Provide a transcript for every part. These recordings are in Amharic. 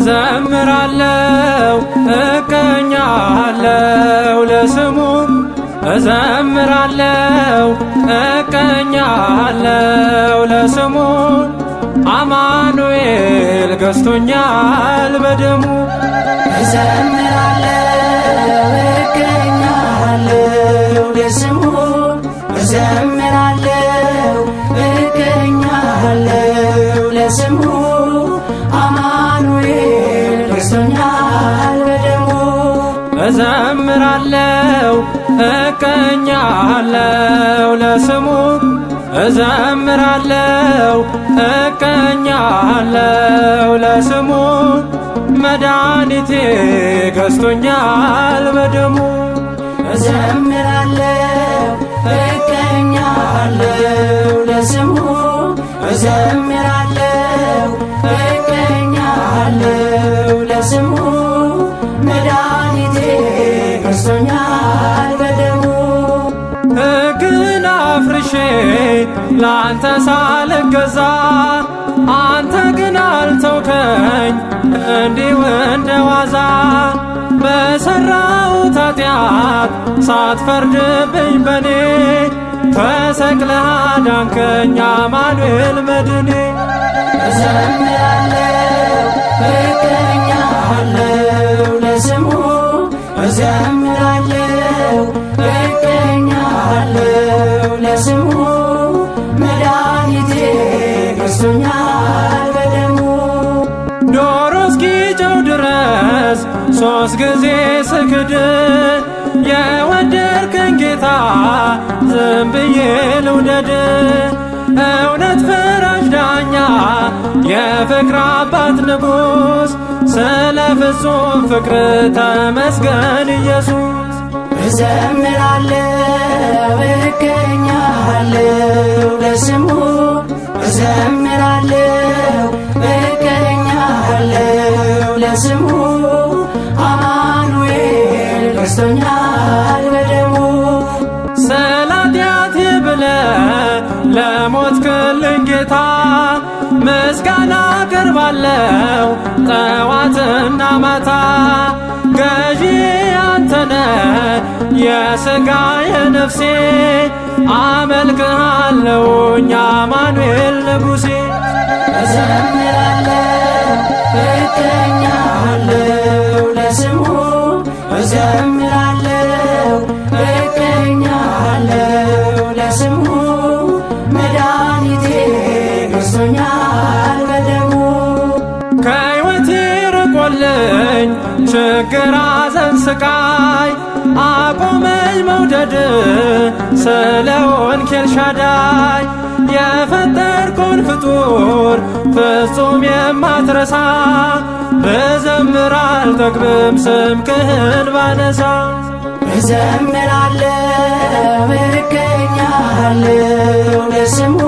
እዘምራለሁ እቀኛለሁ ለስሙ እዘምራለሁ እቀኛለሁ ለስሙ አማኑኤል ገዝቶኛል በደሙ እዘምራለሁ እቀኛለሁ ለስሙ እዘምራለሁ እቀኛለሁ ለስሙ አማኑኤል ገዝቶኛል በደሙ እዘምራለሁ እቀኛለሁ ለስሙ እዘምራለሁ እቀኛለሁ ለስሙ መድኃኒቴ ገዝቶኛል በደሙ እዘምራለሁ እቀኛለሁ ለስሙ እዘምራለሁ እቀኛለሁ ለስሙ መድኃኒቴ ገዝቶኛል በደሙ ሕግን አፍርሼ ላንተ ሳልገዛ አንተ ግን አልተውከኝ እንዲሁ እንደዋዛ በሠራሁት ኃጢአት ሳትፈርድብኝ በኔ ተሰቅለህ አዳንከኝ አማኑኤል መድኔ እዘምራለሁ እቀኛለሁ ለስሙ እዘምራለሁ እቀኛለሁ ለስሙ መድኃኒቴ ገዝቶኛል በደሙ ዶሮ እስኪጮህ ድረስ 3 ጊዜ ስክድ የወደድከኝ ጌታ ዝም ብዬ ልውደድ እውነት ፈራጅ ዳኛ የፍቅር አባት ንጉሥ ስለ ፍጹም ፍቅር ተመስገን ኢየሱስ እዘምራለሁ እቀኛለሁ ለስሙ እዘምራለሁ እቀኛለሁ ለስሙ አማኑኤል ገዝቶኛል በደሙ ስለ ኃጢአቴ ብለህ ለሞትክልኝ ጌታ ምስጋና አቀርባለሁ ጠዋትና ማታ ገዢ አንተነህ የሥጋ የነፍሴ አመልክሃለሁኝ አማኑኤል ንጉሴ እዘምራለሁ እቀኛለሁ ለስሙ እዘምራለሁ እቀኛለሁ ለስሙ መድኃኒቴ ገዝቶኛል በደሙ ከሕይወቴ ርቆልኝ ችግር ሐዘን ስቃይ አቆመኝ መውደድ ስለሆንክ ኤልሻዳይ የፈጠርከውን ፍጡር ፍጹም የማትረሳ ብዘምር አልጠግብም ስምህን ባነሳ እዘምራለሁ እቀኛለሁ ለስሙ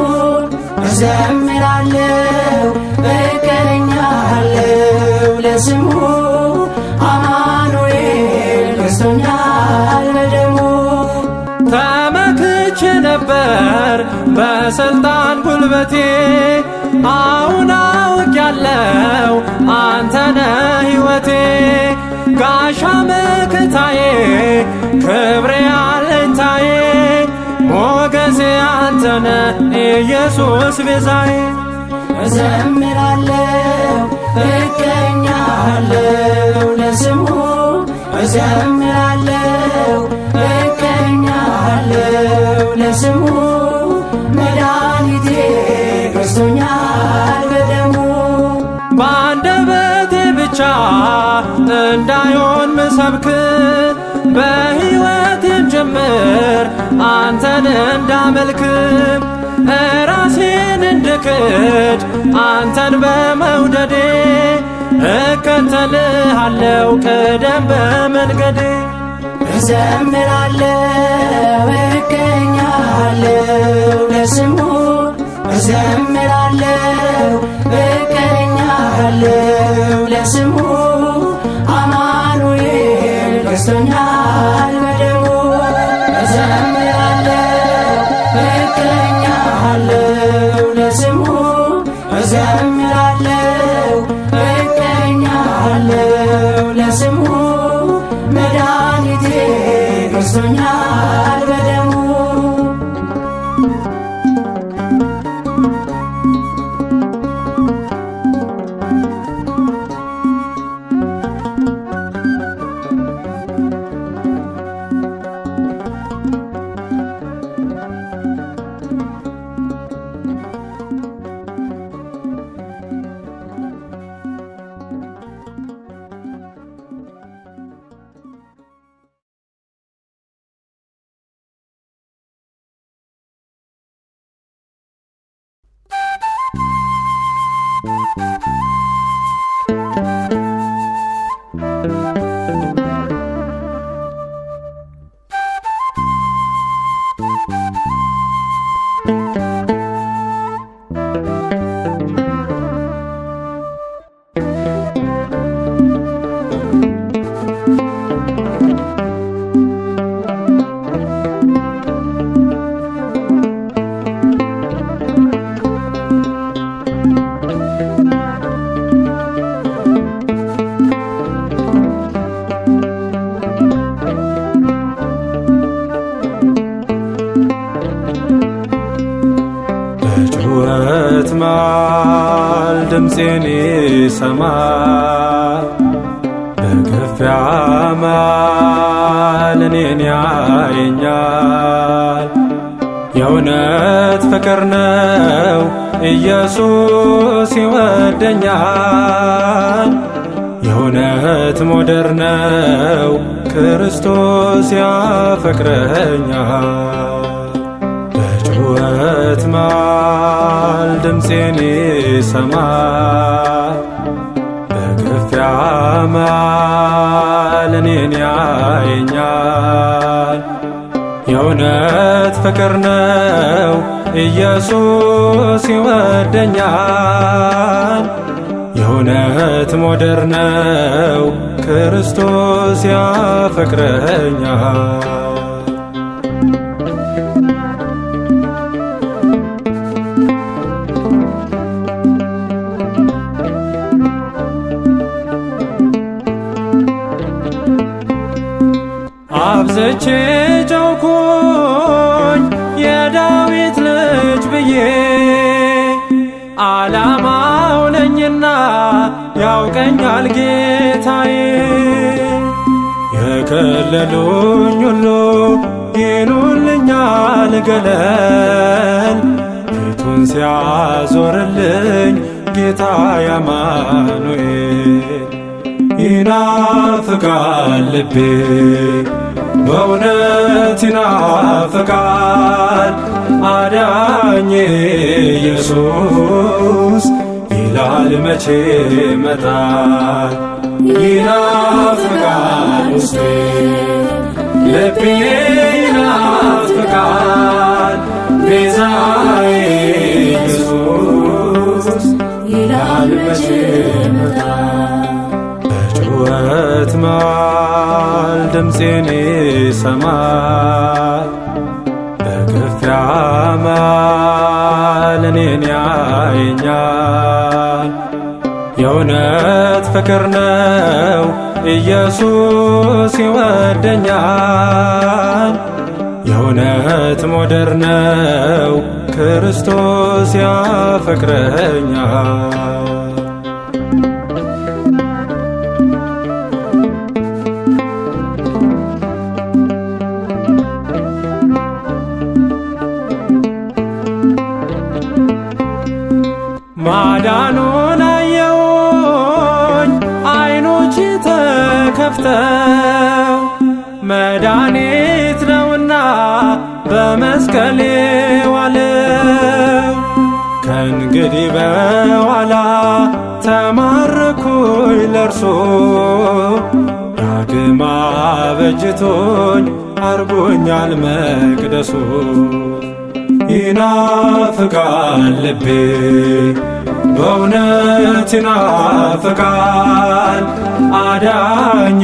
እዘምራለሁ እቀኛለሁ ለስሙ አማኑኤል ገዝቶኛል በደሙ ተመክቼ ነበር በሥልጣን ጉልበቴ አሁን አውቄያለሁ አንተነህ ሕይወቴ ጋሻ መከታዬ ክብሬ አለኝታዬ ሞገሴ አንተነህ ኢየሱስ ቤዛዬ እዘምራለሁ እቀኛለሁ ለስሙ እዘምራለሁ እቀኛለሁ ለስሙ መድኃኒቴ ገዝቶኛል በደሙ በአንደበቴ ብቻ እንዳይሆን ምሰብክ በሕይወቴም ጭምር አንተን እንዳመልክ ራሴን እንድክድ አንተን በመውደዴ እከተልሃለሁ ቅደም በመንገዴ እዘምራለሁ እቀኛለሁ ለስሙ እዘምራለሁ እቀኛለሁ ለስሙ አማኑኤል ገዝቶኛል በደሙ እዘምራለሁ እቀኛለሁ ለስሙ እዘምራለሁ እቀኛለሁ ገዝቶኛል በደሙ በጩኸት መሃል ድምፄን ይሰማል፣ በግፊያ መሃል እኔን ያየኛል። የእውነት ፍቅር ነው ኢየሱስ ይወደኛል፣ የእውነት ሞደር ነው ክርስቶስ ያፈቅረኛል። በጩኸት መሃል ድምፄን ይሰማል፣ በግፊያ መሃል እኔን ያየኛል። የእውነት ፍቅር ነው ኢየሱስ ይወደኛል፣ የእውነት ሞደር ነው ክርስቶስ ያፈቅረኛል። አብዝቼ ጮኽኩኝ የዳዊት ልጅ ብዬ፣ ዓላማው ነኝና ያውቀኛል ጌታዬ። የከለሉኝ ሁሉ ይሉልኛል ገለል፣ ፊቱን ሲያዞርልኝ ጌታ አማኑኤል። ይናፍቃል ልቤ በእውነት ይናፍቃል፣ አዳኜ ኢየሱስ ይላል መቼ መጣል። ይናፍቃል ውስጤ ልቤ ይናፍቃል፣ ቤዛዬ ኢየሱስ ይላል መቼ መጣል። በጩኸት መሃል ድምፄን ይሰማል፣ በግፊያ መሃል እኔን ያየኛል። የእውነት ፍቅር ነው ኢየሱስ ይወደኛል፣ የእውነት ሞደር ነው ክርስቶስ ያፈቅረኛል። ማዳኑን አየሁኝ ዓይኖቼ ተከፍተው፣ መድኃኒት ነውና በመስቀል ዋለው። ከእንግዲህ በኋላ ተማረኩኝ ለእርሱ፣ ዳግም አበጅቶኝ አርጎኛል መቅደሱ። ይናፍቃል ልቤ በእውነት ይናፍቃል፣ አዳኜ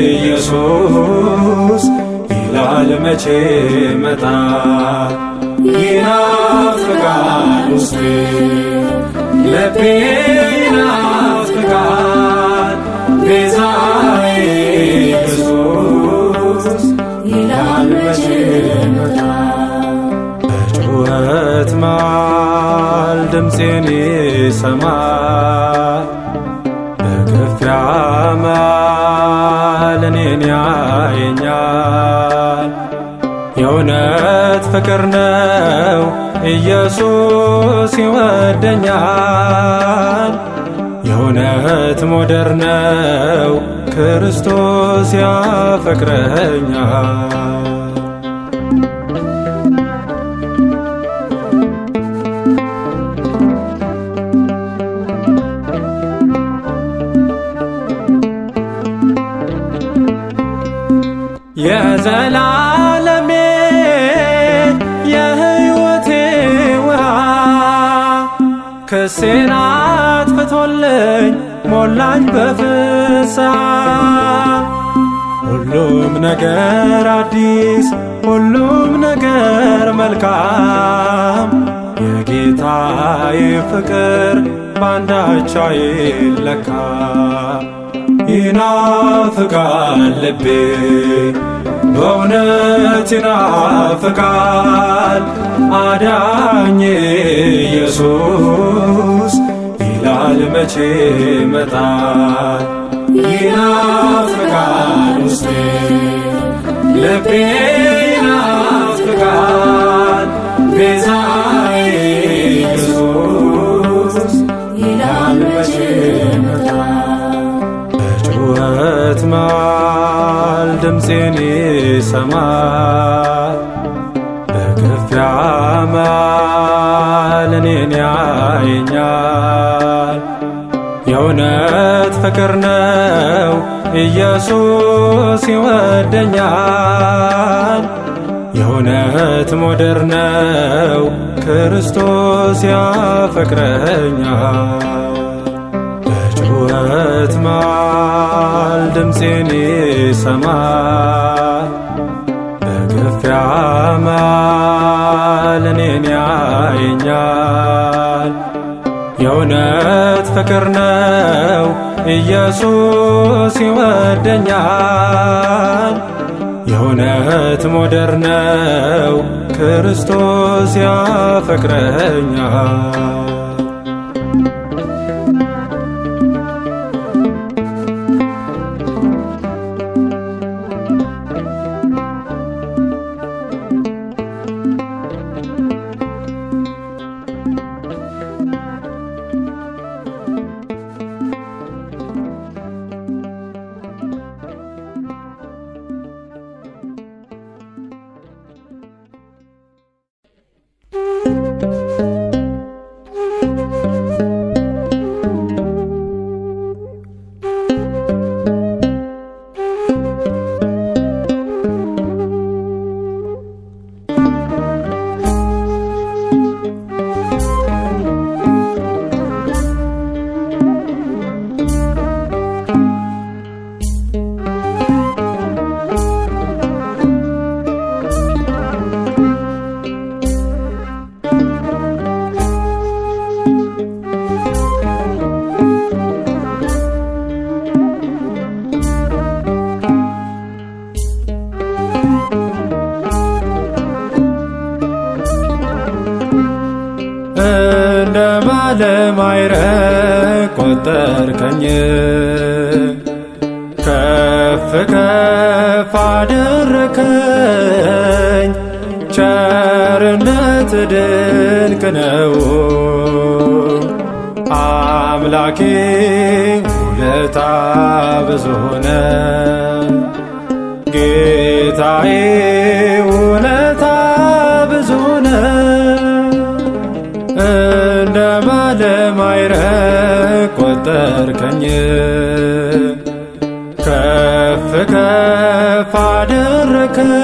ኢየሱስ ይላል መቼ መጣል። ይናፍቃል ውስጤ ልቤ ይናፍቃል፣ ቤዛዬ ኢየሱስ ይላል ድምፄን ይሰማል። በግፊያ መሃል እኔን ያየኛል። የእውነት ፍቅር ነው ኢየሱስ ይወደኛል። የእውነት ሞደር ነው ክርስቶስ ያፈቅረኛል። የዘላለሜ የሕይወቴ ውሃ ክሴን አጥፍቶልኝ ሞላኝ በፍስሐ። ሁሉም ነገር አዲስ፣ ሁሉም ነገር መልካም፣ የጌታዬ ፍቅር ባንዳች አይለካም። ይናፍቃል ልቤ በእውነት ይናፍቃል። አዳኜ ኢየሱስ ይላል መቼ መጣል። ይናፍቃል ውስጤ ልቤ ይናፍቃል። ቤዛዬ ኢየሱስ ይላል መቼ መጣል። በጩኸት መሃል ድምፄን ይሰማል። በግፊያ መሃል እኔን ያየኛል። የእውነት ፍቅር ነው ኢየሱስ ይወደኛል። የእውነት ሞደር ነው ክርስቶስ ያፈቅረኛል። በጩኸት መሃል ድምፄን ይሰማል። በግፊያ መሃል እኔን ያየኛል። የእውነት ፍቅር ነው ኢየሱስ ይወደኛል። የእውነት ሞደር ነው ክርስቶስ ያፈቅረኛል። እንደ ባለማዕረግ ቆጠርከኝ፣ ከፍ ከፍ አደረከኝ። ቸርነት ድንቅ ነው አምላኬ፣ ውለታ ብዙ ነው ጌታዬ፣ ውለታ ብዙ ነው። እንደ ባለማዕረግ ቆጠርከኝ፣ ከፍ ከፍ አደረከኝ።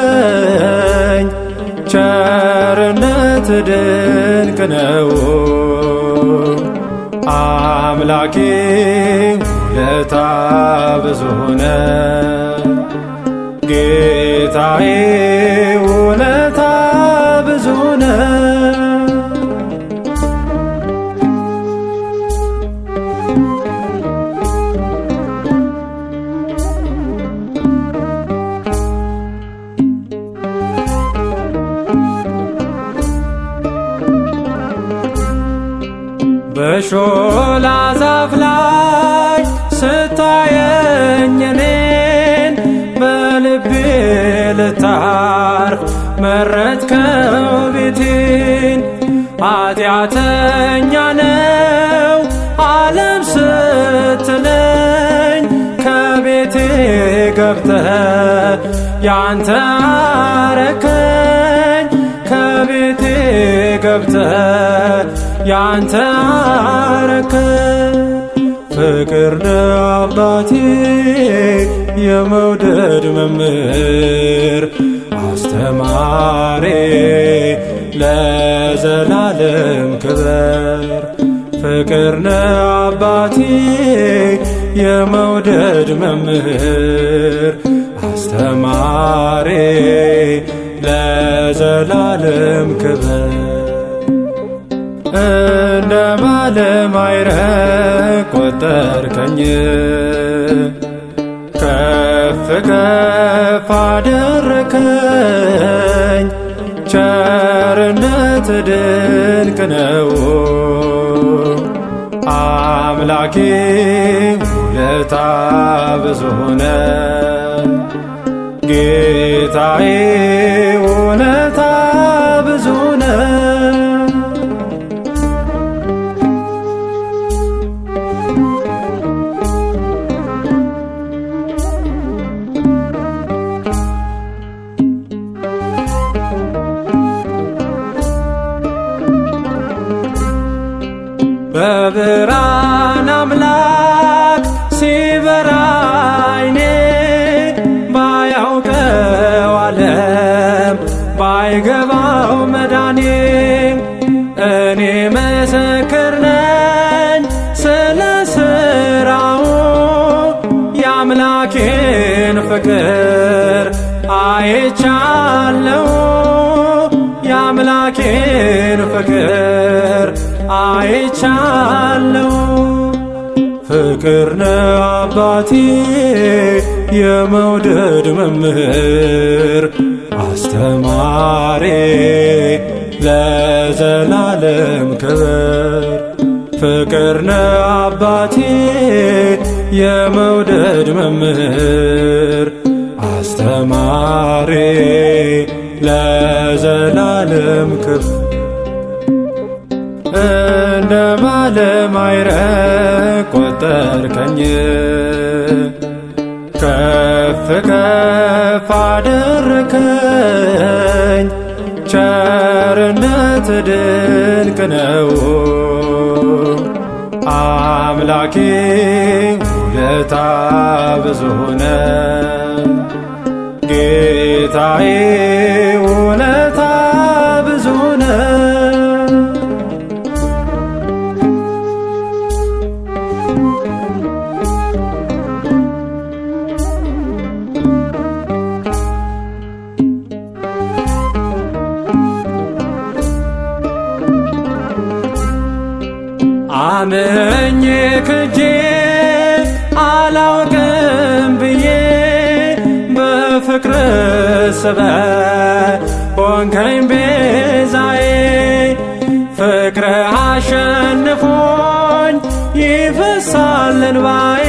ቸርነት ድንቅ ነው አምላኬ፣ ውለታ ብዙ ነው ጌታዬ፣ ውለታ ብዙ ነው። በሾላ ዛፍ ላይ ስታየኝ እኔን በልቤ ልታርፍ መረጥከው ቤቴን። ኃጢአተኛ ነው ዓለም ስትለኝ ከቤቴ ገብተህ ያንተ አረከኝ። ከቤቴ ገብተህ ያንተ አረከኝ። ፍቅር ነው አባቴ የመውደድ መምህር አስተማሪ ለዘላለም ክበር። ፍቅር ነው አባቴ የመውደድ መምህር አስተማሪ ለዘላለም ክበር። እንደ ባለማዕረግ ቆጠርከኝ ከፍ ከፍ አደረከኝ። ቸርነት ድንቅ ነው አምላኬ ውለታ ብዙ ነው። ጌታዬ ውለታ ብዙ ነው። በብርሃን አምላክ ሲበራ ዓይኔ ባያውቀው ዓለም ባይገባው መዳኔ። እኔ ምስክር ነኝ ስለ ሥራው የአምላኬን ፍቅር አይቻለው። የአምላኬን ፍቅር አይቻለው። ፍቅር ነው አባቴ የመውደድ መምህር አስተማሪ ለዘላለም ክበር። ፍቅር ነው አባቴ የመውደድ መምህር አስተማሪ ለዘላለም ክበር። እንደ ባለማዕረግ ቆጠርከኝ ከፍ ከፍ አደረከኝ። ቸርነት ድንቅ ነው አምላኬ ውለታ ብዙ ነው። ጌታዬ ውለታ ብዙ ነው። አምኜ ክጄ አላውቅም ብዬ በፍቅር ስበህ ሆንከኝ ቤዛዬ። ፍቅር አሸንፎኝ ይፈሳል እንባዬ።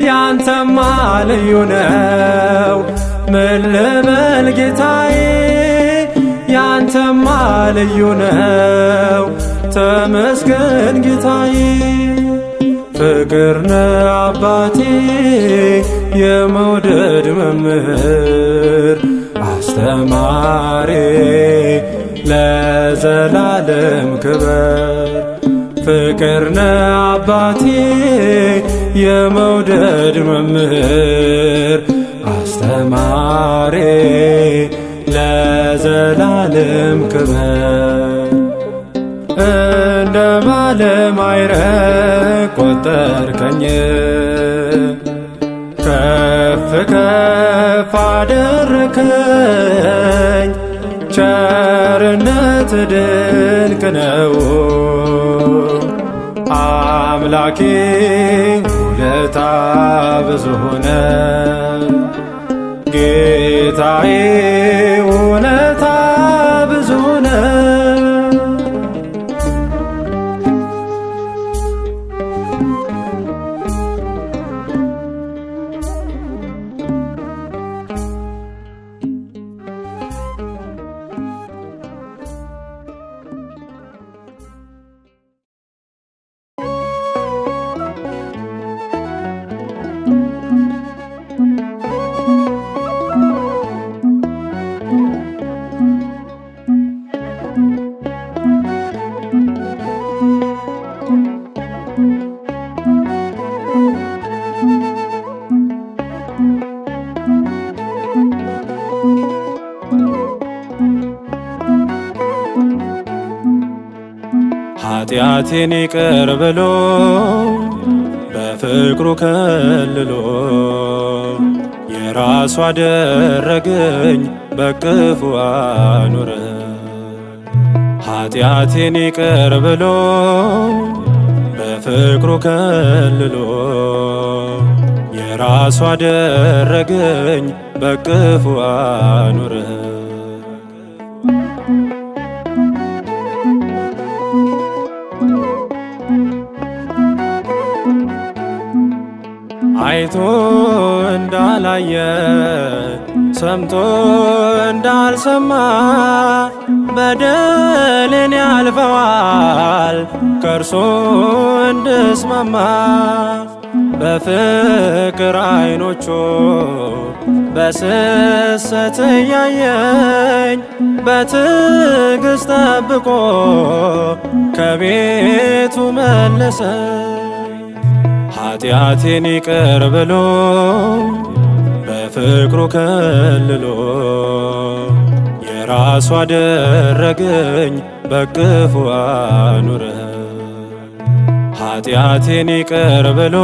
ያንተማ ልዩ ነው ምን ልበል ጌታዬ። ያንተማ ልዩ ነው ተመስገን ጌታዬ። ፍቅር ነው አባቴ የመውደድ መምህር አስተማሪ ለዘላለም ክበር። ፍቅር ነው አባቴ የመውደድ መምህር አስተማሪ ለዘላለም ክበር። እንደ ባለማዕረግ ቆጠርከኝ ከፍ ከፍ አደረከኝ። ቸርነት ድንቅ ነው አምላኬ ውለታ ብዙ ነው። ጌታዬ ውለታ ብዙ ነው። ኃጢአቴን ይቅር ብሎ በፍቅሩ ከልሎ የራሱ አደረገኝ በቅፉ አኖረ። ኃጢአቴን ይቅር ብሎ በፍቅሩ ከልሎ የራሱ አደረገኝ በቅፉ አኖረ። አይቶ እንዳላየ ሰምቶ እንዳልሰማ በደሌን ያልፈዋል ከእርሱ እንድስማማ። በፍቅር አይኖቹ በስስት እያየኝ በትዕግሥት ጠብቆ ከቤቱ መለሰኝ። ኃጢአቴን ይቅር ብሎ በፍቅሩ ከልሎ የራሱ አደረገኝ በቅፉ አኖረ። ኃጢአቴን ይቅር ብሎ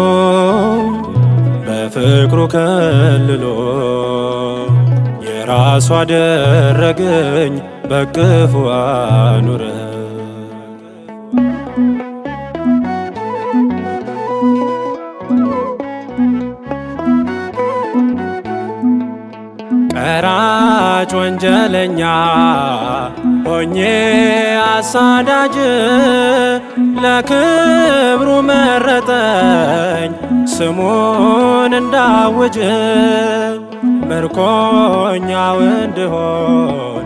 በፍቅሩ ከልሎ የራሱ አደረገኝ በቅፉ አኖረ። ቀራጭ ወንጀለኛ ሆኜ አሳዳጅ ለክብሩ መረጠኝ ስሙን እንዳውጅ። ምርኮኛው እንድሆን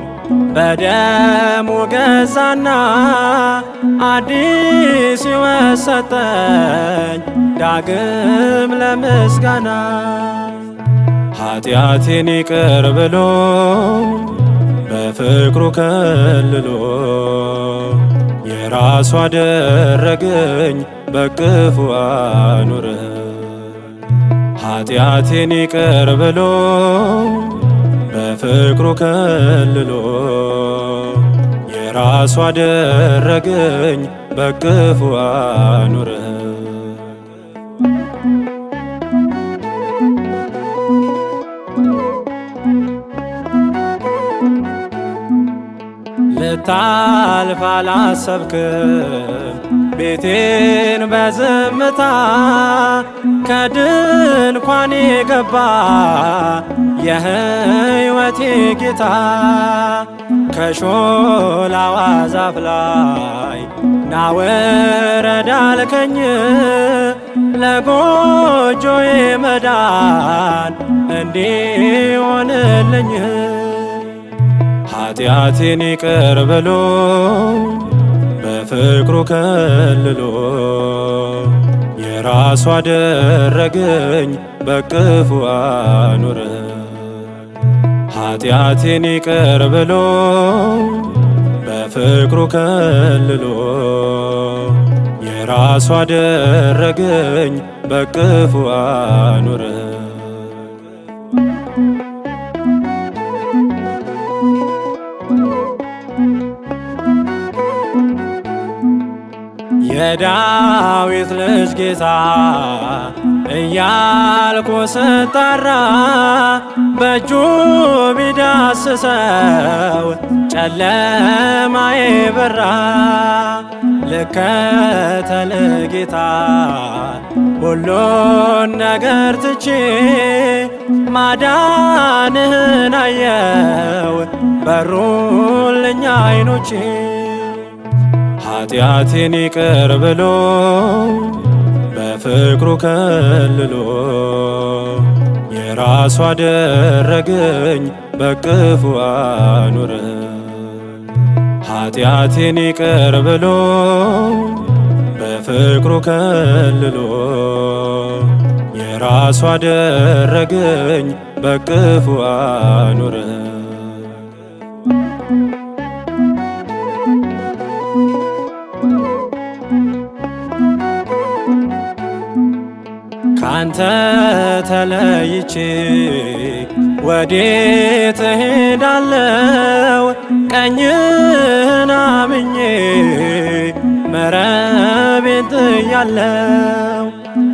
በደሙ ገዛና አዲስ ሕይወት ሰጠኝ ዳግም ለምስጋና። ኃጢአቴን ይቅር ብሎ በፍቅሩ ከልሎ የራሱ አደረገኝ በቅፉ አኖረ። ኃጢአቴን ይቅር ብሎ በፍቅሩ ከልሎ የራሱ አደረገኝ በቅፉ አኖረ። ልታልፍ አላሰብክም ቤቴን በዝምታ ከድንኳኔ ገባ የሕይወቴ ጌታ። ከሾላዋ ዛፍ ላይ ናውረድ አልከኝ ለጎጆዬ መዳን እንዲሆንልኝ። ኃጢአቴን ይቅር ብሎ በፍቅሩ ከልሎ የራሱ አደረገኝ በቅፉ አኖረ። ኃጢአቴን ይቅር ብሎ በፍቅሩ ከልሎ የራሱ አደረገኝ በቅፉ አኖረ። የዳዊት ልጅ ጌታ እያልኩ ስጠራ በእጁ ቢዳስሰው ጨለማዬ በራ። ልከተል ጌታ ሁሉን ነገር ትቼ ማዳንህን አየው በሩልኝ አይኖቼ። ኃጢአቴን ይቅር ብሎ በፍቅሩ ከልሎ የራሱ አደረገኝ በቅፉ አኖረ። ኃጢአቴን ይቅር ብሎ በፍቅሩ ከልሎ የራሱ አደረገኝ በቅፉ አኖረ። ካንተ ተለይቼ ወዴት እሄዳለሁ? ቀኝህን አምኜ መረቤን ጥያለው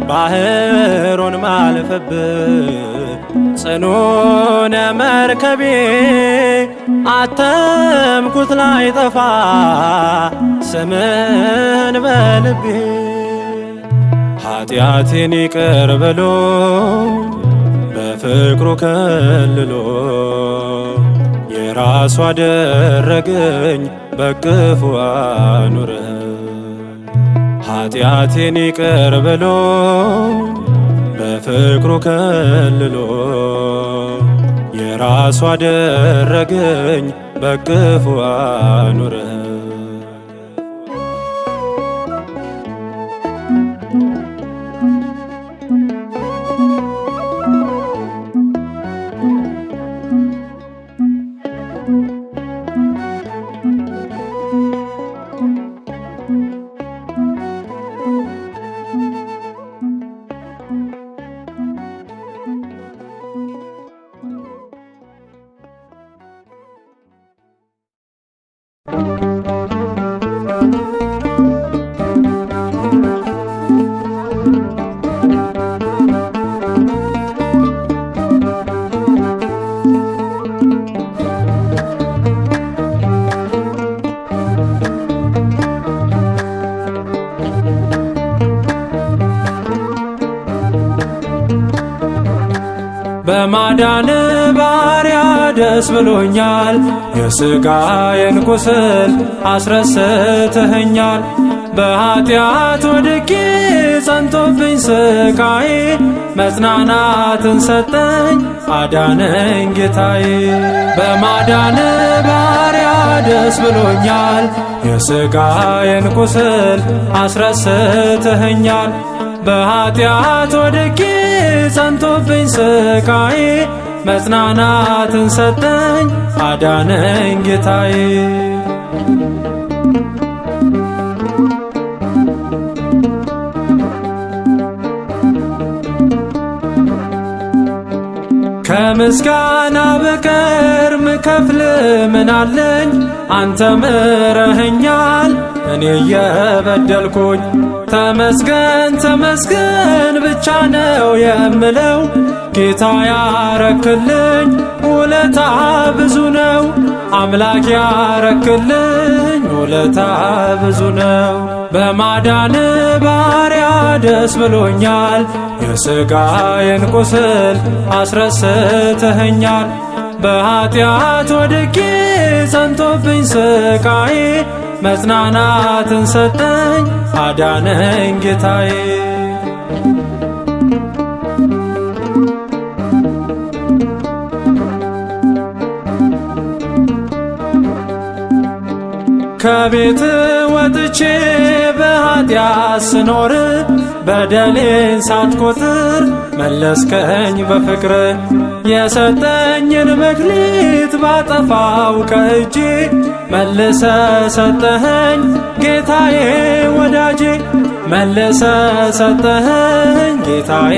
ባህሩን ማልፍብህ ጽኑነ መርከቤ አተምኩት ላይ ጠፋ ስምን በልቤ ኃጢአቴን ይቅር ብሎ በፍቅሩ ከልሎ የራሱ አደረገኝ በቅፉ አኑረ ኃጢአቴን ይቅር ብሎ በፍቅሩ ከልሎ የራሱ አደረገኝ በቅፉ አኑረ በማዳን ባሪያ ደስ ብሎኛል የሥጋዬን ቁስል አስረስተኸኛል በኃጢአት ወድቄ ጸንቶብኝ ስቃዬ መጽናናትን ሰጠኝ አዳነኝ ጌታዬ በማዳን ባሪያ ደስ ብሎኛል የሥጋዬን ቁስል አስረስተኸኛል በኃጢአት ወድቄ ጸንቶብኝ ስቃዬ መጽናናትን ሰጠኝ አዳነኝ ጌታዬ ከምስጋና በቀር ምከፍል ምናለኝ አንተ ምረኸኛል እኔ የበደልኩኝ ተመስገን ተመስገን ብቻ ነው የምለው ጌታ ያረክልኝ ውለታ ብዙ ነው አምላክ ያረክልኝ ውለታ ብዙ ነው በማዳን ባሪያ ደስ ብሎኛል የሥጋዬን ቁስል አስረስተኸኛል በኃጢአት ወድቄ ጸንቶብኝ ስቃዬ መጽናናትን ሰጠኝ አዳነኝ ጌታዬ ከቤት ወጥቼ በኃጢአት ስኖር በደሌን ሳትቆጥር መለስከኝ በፍቅር የሰጠኝን መክሊት ባጠፋው ከእጄ መልሰ ሰጠኸኝ ጌታዬ ወዳጄ መልሰ ሰጠኸኝ ጌታዬ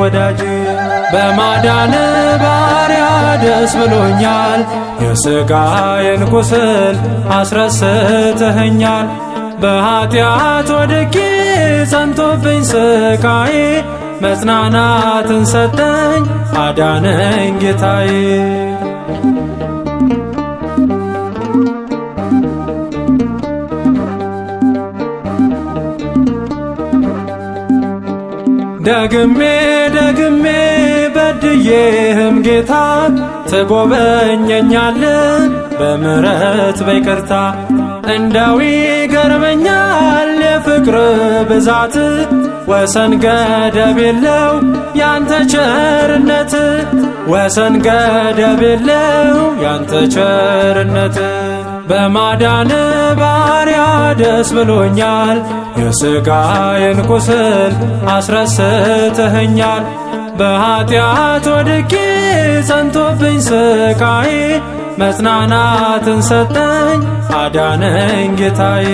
ወዳጄ በማዳን ባሪያ ደስ ብሎኛል የሥጋዬን ቁስል አስረስተኸኛል በኃጢአት ወድቄ ጸንቶብኝ ስቃዬ መጽናናትን ሰጠኝ አዳነኝ ጌታዬ ደግሜ ደግሜ በድዬህም ጌታ ትጎበኘኛለ በምሕረት በይቅርታ እንደው ይገርመኛል የፍቅር ብዛት ወሰን ገደብ የለው ያንተ ቸርነት ወሰን ገደብ የለው ያንተ ቸርነት በማዳን ባሪያ ደስ ብሎኛል የሥጋዬን ቁስል አስረስተኸኛል በኃጢአት ወድቄ ጸንቶብኝ ስቃዬ መጽናናትን ሰጠኝ አዳነኝ ጌታዬ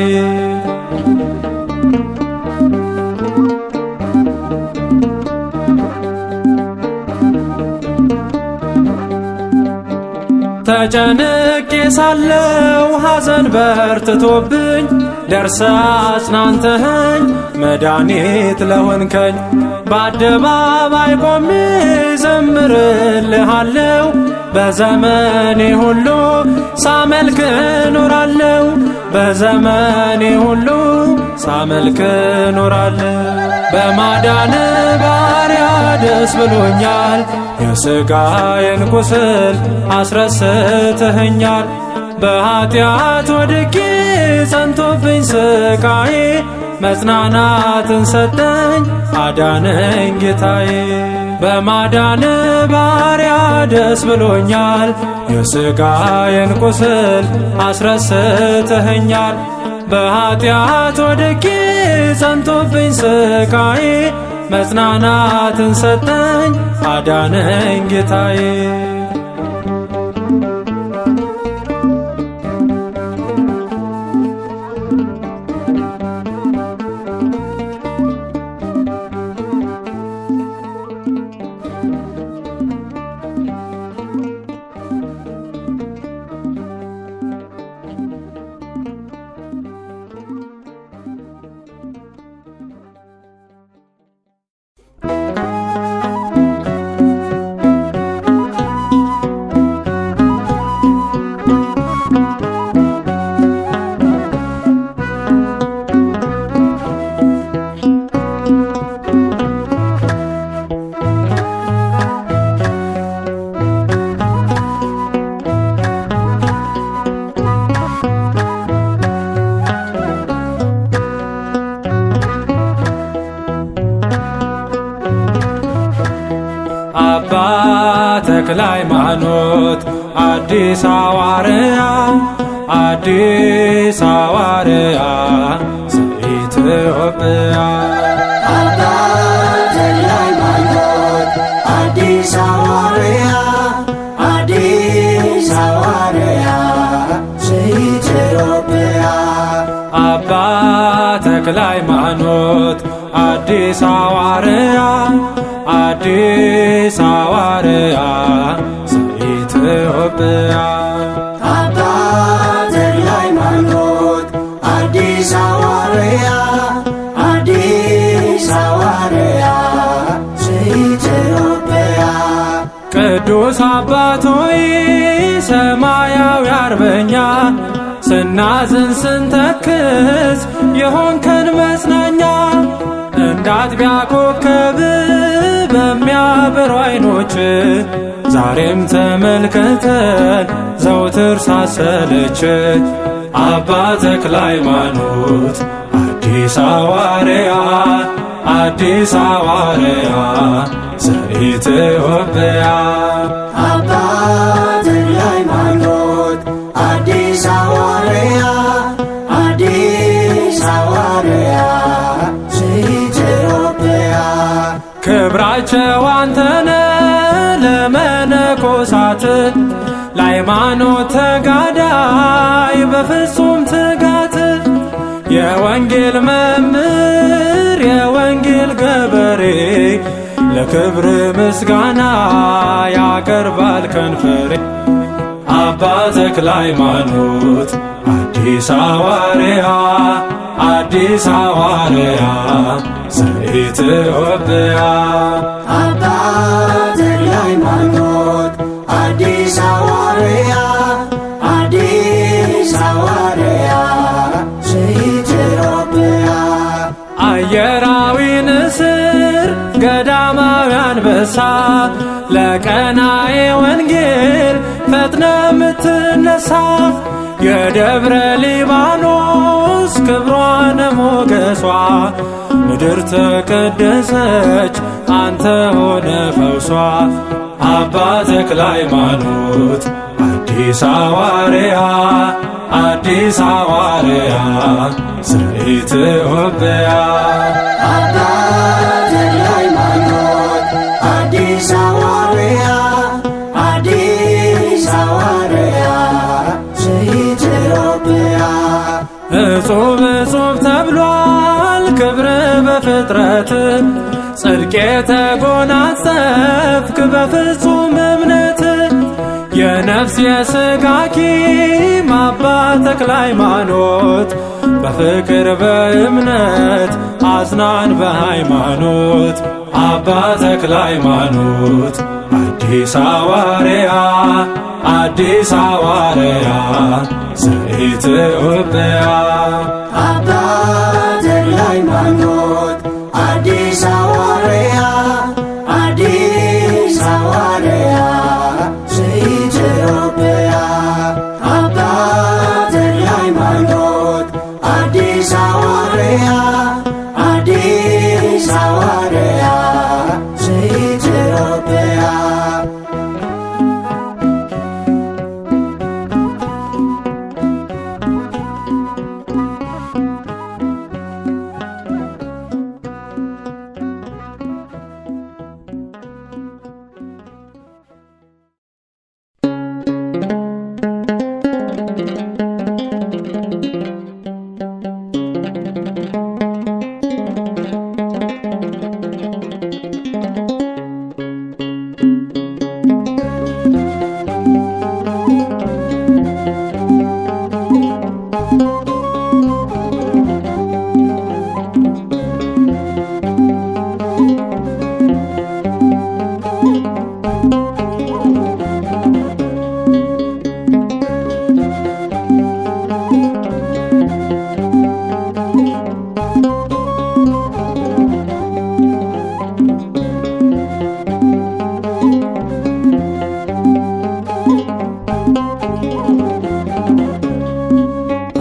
ተጨንቄ ሳለው ሐዘን በርትቶብኝ ደርሰ አጽናንተኸኝ መድኃኒት ለሆንከኝ በአደባባይ ቆሜ ዘምርልሃለው በዘመኔ ሁሉ ሳመልክ ኖራለው በዘመኔ ሁሉ ሳመልክ ኖራለው በማዳን ባሪያ ደስ ብሎኛል የሥጋዬን ቁስል አስረስተኸኛል በኃጢአት ወድቄ ጸንቶብኝ ስቃዬ መጽናናትን ሰጠኝ አዳነኝ ጌታዬ በማዳን ባሪያ ደስ ብሎኛል የሥጋዬን ቁስል አስረስተኸኛል በኃጢአት ወድቄ ጸንቶብኝ ስቃዬ መጽናናትን ሰጠኝ አዳነኝ ጌታዬ አባ ተክለ ሃይማኖት አዲስ ሐዋርያ አዲስ ሐዋርያ ዘኢትዮጵያ አባ ተክለ ሃይማኖት አዲስ ሐዋርያ አዲስ ሐዋርያ ዘኢትዮጵያ አባ ተክለ ሃይማኖት አዲስ ሐዋርያ አዲስ ሐዋርያ ዘኢትዮጵያ አባ ተክለ ሃይማኖት አዲስ ሐዋርያ አዲስ ሐዋርያ ዘኢትዮጵያ ቅዱስ አባት ሆይ ሰማያዊ አርበኛ ስናዝን ስንተክዝ የሆንከን መጽናኛ እንዳጥቢያ ኮከብ በሚያበሩ ዓይኖች ዛሬም ተመልከተን ዘውትር ሳሰለች አባ ተክለ ሃይማኖት አዲስ ሐዋርያ አዲስ ሐዋርያ ዘኢትዮጵያ አባ ተክለ ሃይማኖት አዲስ ሐዋርያ አዲስ ሐዋርያ ዘኢትዮጵያ ክብራቸው አንተነ ለመነኮሳት ለሃይማኖት ተጋዳይ በፍጹም ትጋት የወንጌል መምህር የወንጌል ገበሬ ለክብር ምስጋና ያቀርባል ከንፈሬ አባ ተክለ ሃይማኖት አዲስ ሐዋርያ አዲስ ሐዋርያ ዘኢትዮጵያ አባ ተክለ ሃይማኖት አዲስ ሐዋርያ አዲስ ሐዋርያ ዘኢትዮጵያ አየራዊ ንስር ገዳማዊ አንበሳ ለቀናኤ ወንጌል ፈጥነ ምትነሳ የደብረ ሊባኖስ ክብሯነ ሞገሷ ምድር ተቀደሰች አንተ ሆነ ፈውሷ አባ ተክለ ሃይማኖት አዲስ ሐዋርያ አዲስ ሐዋርያ ዘኢትዮጵያ አባ ተክለ ሃይማኖት አዲስ ሐዋርያ አዲስ ሐዋርያ ዘኢትዮጵያ እጹብ እጹብ ተብሏል ክብር በፍጥረት ጽድቅ የተጎናጸፍክ በፍጹም እምነት የነፍስ የሥጋ ሐኪም አባ ተክለ ሃይማኖት በፍቅር በእምነት አጽናን በሃይማኖት አባ ተክለ ሃይማኖት አዲስ ሐዋርያ አዲስ ሐዋርያ ዘኢትዮጵያ አባ ተክለ ሃይማኖት አዲስ ሐዋርያ አዲስ ሐዋርያ ዘኢትዮጵያ አባ ተክለ ሃይማኖት አዲስ ሐዋርያ አዲስ ሐዋርያ ዘኢትዮጵያ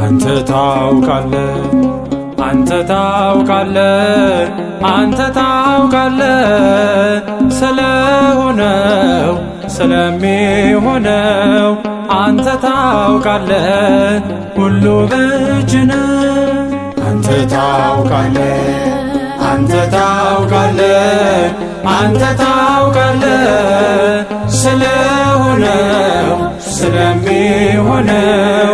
አንተ ታውቃለህ አንተ ታውቃለህ አንተ ታውቃለህ ስለሆነው ስለሚሆነው አንተ ታውቃለህ ሁሉ በእጅ ነው። አንተ ታውቃለህ አንተ ታውቃለህ አንተ ታውቃለህ ስለሆነው ስለሚሆነው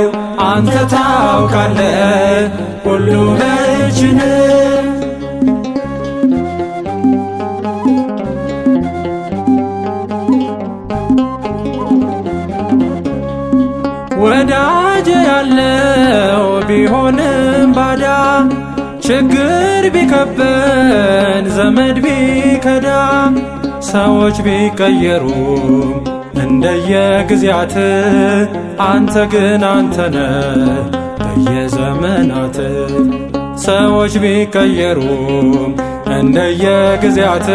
አንተ ታውቃለህ ሁሉ በእጅ ነው። ወዳጅ ያለው ቢሆንም ባዳ ችግር ቢከበን ዘመድ ቢከዳ ሰዎች ቢቀየሩም እንደየጊዜያት አንተ ግን አንተነ በየዘመናት ሰዎች ቢቀየሩም እንደየጊዜያት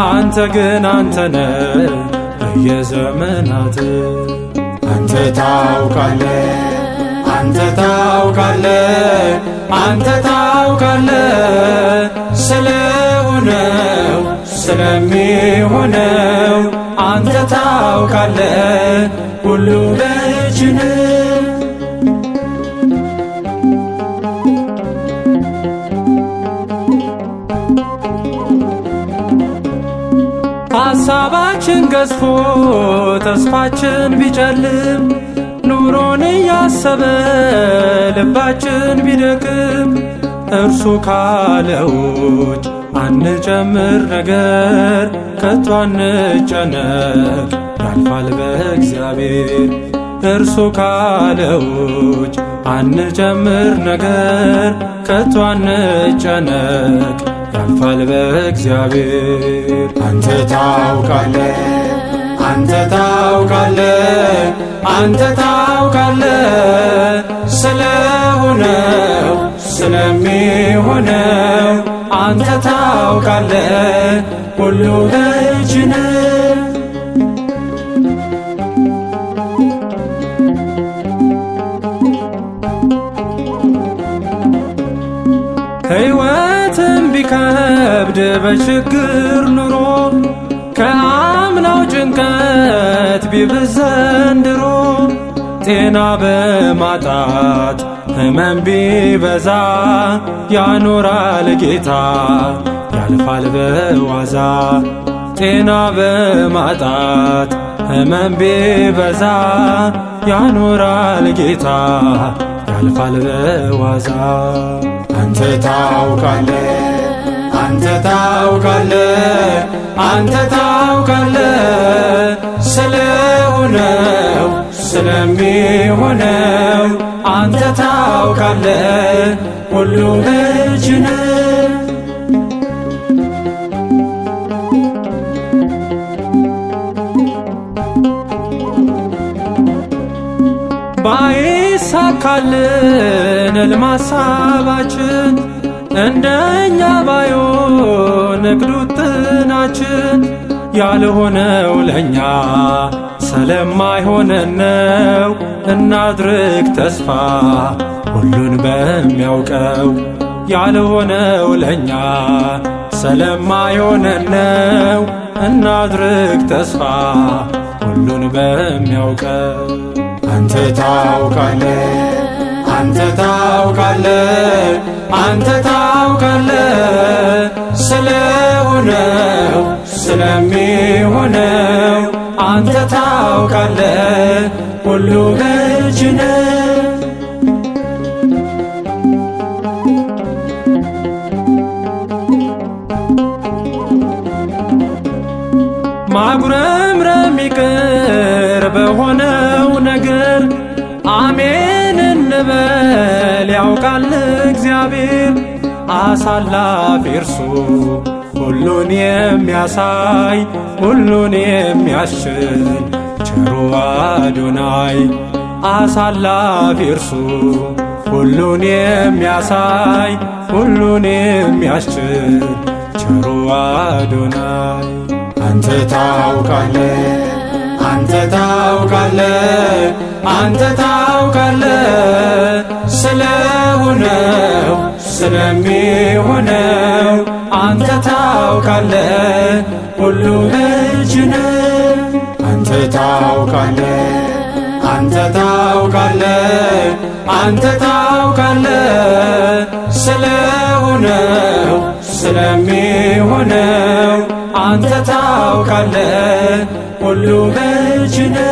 አንተ ግን አንተነ በየዘመናት አንተ ታውቃለህ አንተ ታውቃለህ አንተ ታውቃለህ ስለሆነው ስለሚሆነው አንተ ታውቃለህ ሁሉ በእጅ ነው። ሐሳባችን ገዝፎ ተስፋችን ቢጨልም ኑሮን እያሰበ ልባችን ቢደክም እርሱ ካለው ውጭ አንጨምር ነገር ከቶ አንጨነቅ ያልፋል በእግዚአብሔር እርሱ ካለው ውጭ አንጨምር ነገር ከቶ አንጨነቅ ያልፋል በእግዚአብሔር። አንተ ታውቃለህ አንተ ታውቃለህ አንተ ታውቃለህ ስለሆነው ስለሚሆነው አንተ ታውቃለህ ሁሉ በእጅ ነው። ሕይወትም ቢከብድ በችግር ኑሮ ከአምናው ጭንቀት ቢብዝ ዘንድሮ ጤና በማጣት ሕመም ቢበዛ ያኖራል ጌታ ያልፋል በዋዛ ጤና በማጣት ሕመም ቢበዛ ያኖራል ጌታ ያልፋል በዋዛ። አንተ ታውቃለህ አንተ ታውቃለህ አንተ ታውቃለህ ስለሆነው ስለሚሆነው አንተ ታውቃለህ፣ ሁሉ በእጅ ነው። ባይሳካልን ሕልም ሐሳባችን እንደኛ ባይሆን እቅዱ ጥናችን ያልሆነው ለእኛ ስለማይሆነን ነው። እናድርግ ተስፋ ሁሉን በሚያውቀው ያልሆነው ለእኛ ስለማይሆነን ነው። እናድርግ ተስፋ ሁሉን በሚያውቀው አንተ ታውቃለህ፣ አንተ ታውቃለህ፣ አንተ ታውቃለህ ስለሆነው ስለሚሆነው አንተ ታውቃለህ፣ ሁሉ በእጅ ነው። ማጉረምረም ይቅር በሆነው ነገር አሜን እንበል ያውቃል እግዚአብሔር። አሳላፊ እርሱ ሁሉን የሚያሳይ ሁሉን የሚያስችል ቸሩ አዶናይ። አሳላፊ እርሱ ሁሉን የሚያሳይ ሁሉን የሚያስችል ቸሩ አዶናይ። አንተ ታውቃለህ፣ አንተ ታውቃለህ፣ አንተ ታውቃለህ ስለሆነው ስለሚሆነው አንተ ታውቃለህ፣ ሁሉ በእጅ ነው። አንተ ታውቃለህ፣ አንተ ታውቃለህ፣ አንተ ታውቃለህ ስለሆነው ስለሚሆነው አንተ ታውቃለህ፣ ሁሉ በእጅ ነው።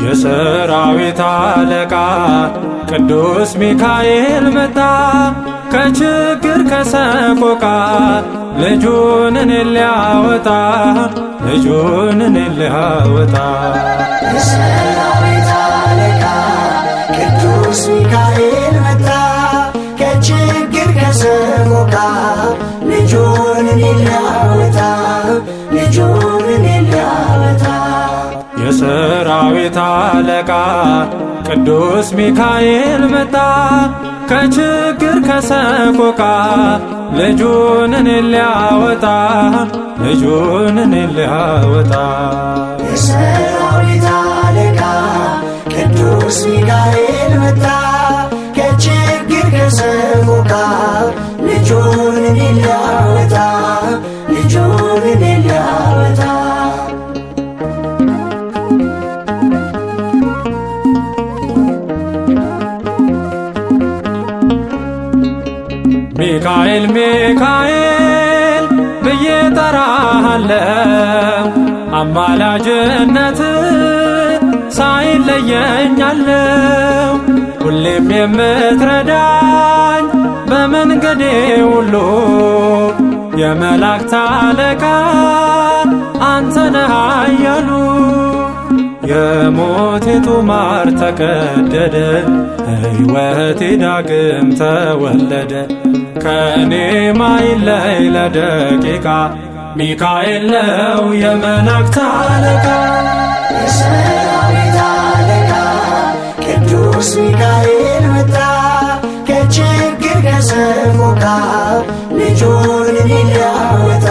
የሰራዊት አለቃ ቅዱስ ሚካኤል መጣ፣ ከችግር ከሰቆቃ ልጁን እኔን ሊያወጣ ልጁን እኔን ሊያወጣ። የሰራዊት አለቃ ቅዱስ ሚካኤል መጣ፣ ከችግር ከሰቆቃ ልጁን እኔን ሊያወጣ ልጁን እኔን ሊያወጣ። የሰራዊት አለቃ ቅዱስ ሚካኤል መጣ፣ ከችግር ከሰቆቃ ልጁን እኔን ሊያወጣ ልጁን እኔን ሊያወጣ። የሰራዊት አለቃ ቅዱስ ሚካኤል መጣ፣ ከችግር ከሰቆቃ ልጁን እኔን ሊያወጣ ልጁን እኔን ሊያወጣ። ሚካኤል ሚካኤል ብዬ ጠራሃለው፣ አማላጅነት ሳይለየኛለው። ሁሌም የምትረዳኝ በመንገዴ ሁሉ የመላእክት አለቃ አንተ ነህ ኃያሉ። የሞቴ ጡማር ተቀደደ፣ ሕይወቴ ዳግም ተወለደ። ከእኔ ማይለይ ለደቂቃ ሚካኤል ነው የመላእክት አለቃ። የሰራዊት አለቃ ቅዱስ ሚካኤል መጣ፣ ከችግር ከሰቆቃ ልጁን እኔን ሊያወጣ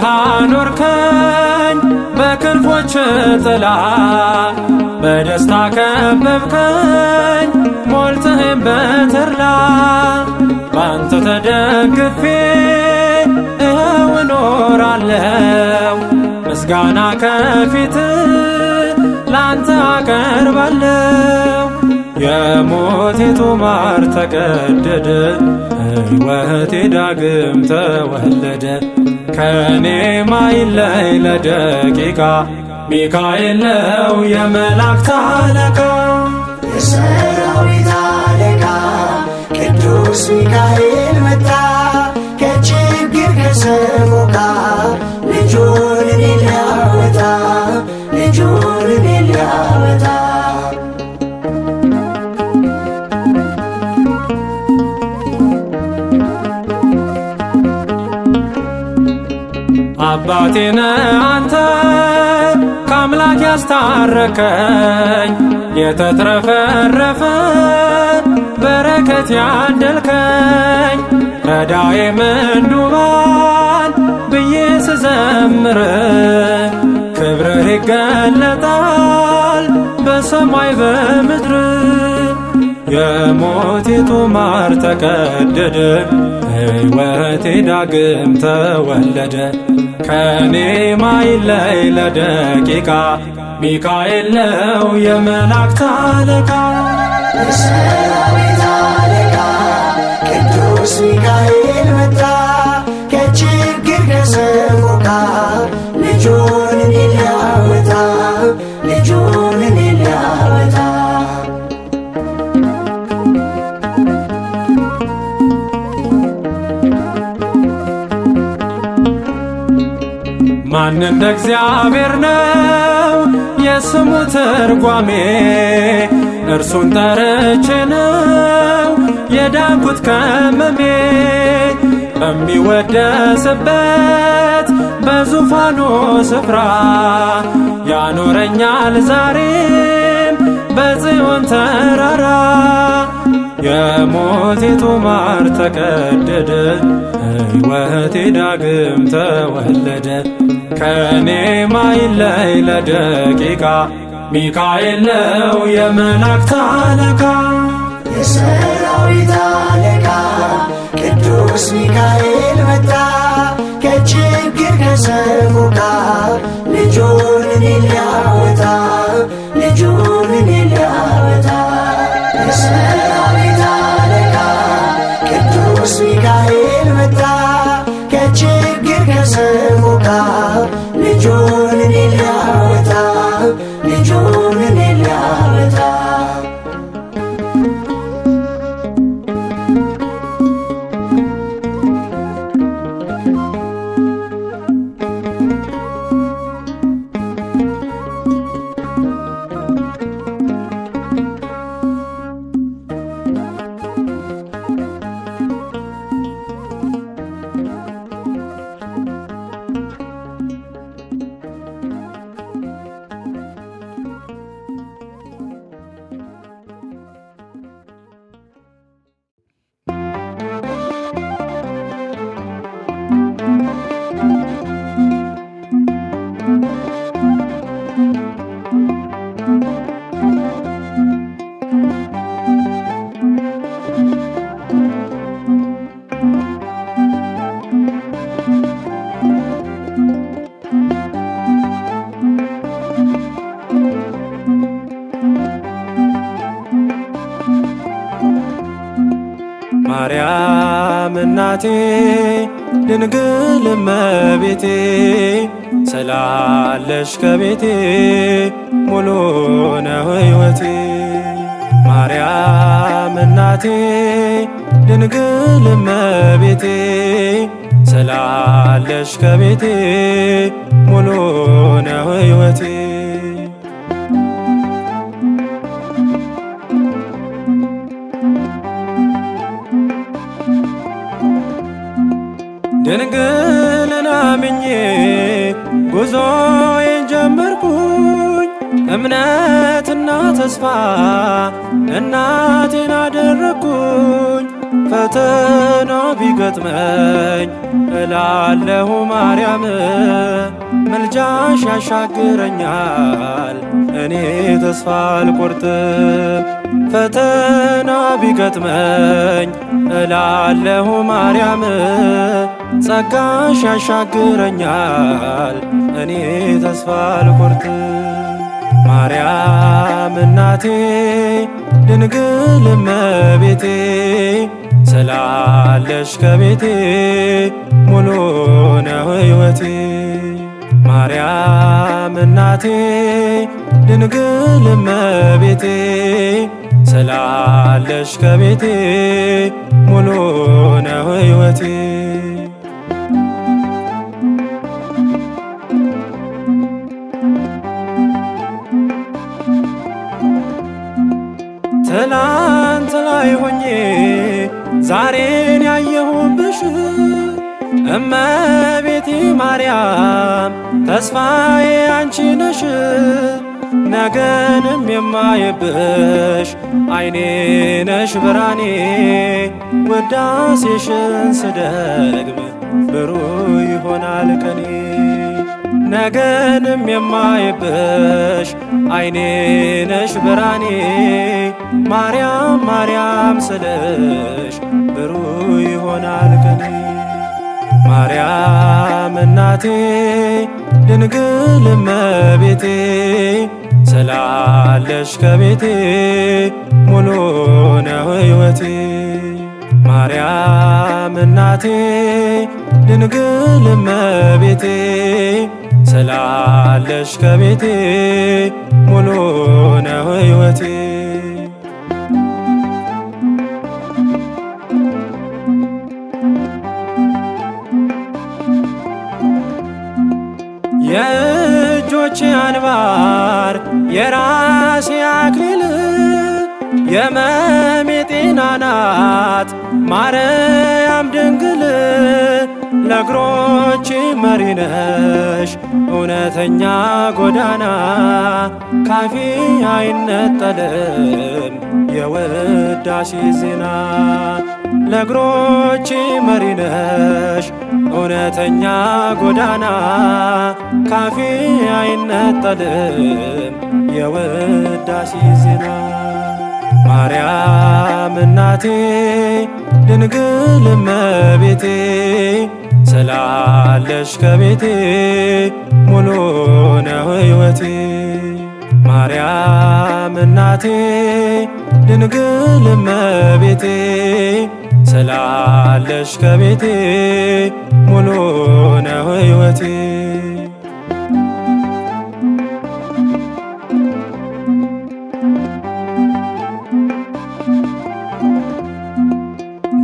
አኖርከኝ በክንፎች ጥላ በደስታ ከበብከኝ ሞልተህም በተድላ ባንተ ተደግፌ ይኸው እኖራለሁ ምስጋና ከፊት ላንተ አቀርባለሁ። የሞቴ ጦማር ተቀደደ ሕይወቴ ዳግም ተወለደ ከኔ ማይለይ ለደቂቃ ሚካኤል ነው የመላእክት አለቃ። የሰራዊት አለቃ ቅዱስ ሚካኤል መጣ ከችግር ከሰቆቃ ልጁን እኔን ሊያወጣ ልጁን እኔን ሊያወጣ አባቴ ነህ አንተ ከአምላክ ያስታረከኝ የተትረፈረፈ በረከት ያደልከኝ ረዳዬ ምንዱባን ብዬ ስዘምር ክብርህ ይገለጣል በሰማይ በምድር። የሞቴ ጦማር ተቀደደ ሕይወቴ ዳግም ተወለደ ከኔ ማይለይ ለደቂቃ ሚካኤል ነው የመላእክት አለቃ። የሰራዊት አለቃ ቅዱስ ሚካኤል መጣ ከችግር ከሰቆቃ ልጁን እኔን ሊያወጣ ልጁን እኔን ሊያወጣ ማን እንደ እግዚአብሔር ነው የስሙ ትርጓሜ እርሱን ጠርቼ ነው የዳንኩት ከመሜ በሚወደስበት በዙፋኑ ስፍራ ያኖረኛል ዛሬም በጽዮን ተራራ። የሞቴ ጦማር ተቀደደ ሕይወቴ ዳግም ተወለደ ከኔ ማይለይ ለደቂቃ ሚካኤል ነው የመላእክት አለቃ። የሰራዊት አለቃ ቅዱስ ሚካኤል መጣ ከችግር ከሰቆቃ ልጁን እኔን ሊያወጣ ልጁን እኔን ሊያወጣ የሰራዊት አለቃ ቅዱስ ሚካኤል መጣ ከችግር ከሰቆቃ ልጁን እኔን ሊያወጣ ልጁን እኔን ሊያወጣ ማርያም እናቴ ድንግል እመቤቴ ስላለሽ ከቤቴ ሙሉ ነው ሕይወቴ። ማርያም እናቴ ድንግል እመቤቴ ስላለሽ ከቤቴ ሙሉ ነው ሕይወቴ። ድንግልን አምኜ ጉዞዬን ጀመርኩኝ እምነትና ተስፋ እናቴን አደረግኩኝ ፈተና ቢገጥመኝ እላለሁ ማርያም ምልጃሽ ያሻግረኛል እኔ ተስፋ አልቆርጥም። ፈተና ቢገጥመኝ እላለሁ ማርያም ጸጋሽ ያሻግረኛል እኔ ተስፋ አልቆርጥም። ማርያም እናቴ ድንግል እመቤቴ ስላለሽ ከቤቴ ሙሉ ነው ሕይወቴ። ማርያም እናቴ ድንግል እመቤቴ ስላለሽ ከቤቴ ሙሉ ነው ሕይወቴ። ትላንት ላይ ሆኜ ዛሬን ያየሁብሽ እመቤቴ ማርያም ተስፋዬ አንቺ ነሽ። ነገንም የማየብሽ አይኔ ነሽ ብርሃኔ ውዳሴሽን ስደግም ብሩህ ይሆናል ቀኔ። ነገንም የማየብሽ አይኔ ነሽ ብርሃኔ ማርያም ማርያም ስልሽ ብሩህ ይሆናል ቀኔ። ማርያም እናቴ ድንግል እመቤቴ ስላለሽ ከቤቴ ሙሉ ነው ሕይወቴ። ማርያም እናቴ ድንግል እመቤቴ ስላለሽ ከቤቴ ሙሉ ነው ሕይወቴ። የእጆቼ አንባር የራሴ አክሊል የሕመሜ ጤና ናት ማርያም ድንግል። ለእግሮቼ መሪ ነሽ እውነተኛ ጎዳና ካፌ አይነጠልም የውዳሴ ዜና። ለእግሮቼ መሪ ነሽ እውነተኛ ጎዳና ካፌ አይነጠልም የውዳሴ ዜና። ማርያም እናቴ ድንግል እመቤቴ ስላለሽ ከቤቴ ሙሉ ነው ሕይወቴ። ማርያም እናቴ ድንግል እመቤቴ ስላለሽ ከቤቴ ሙሉ ነው ሕይወቴ።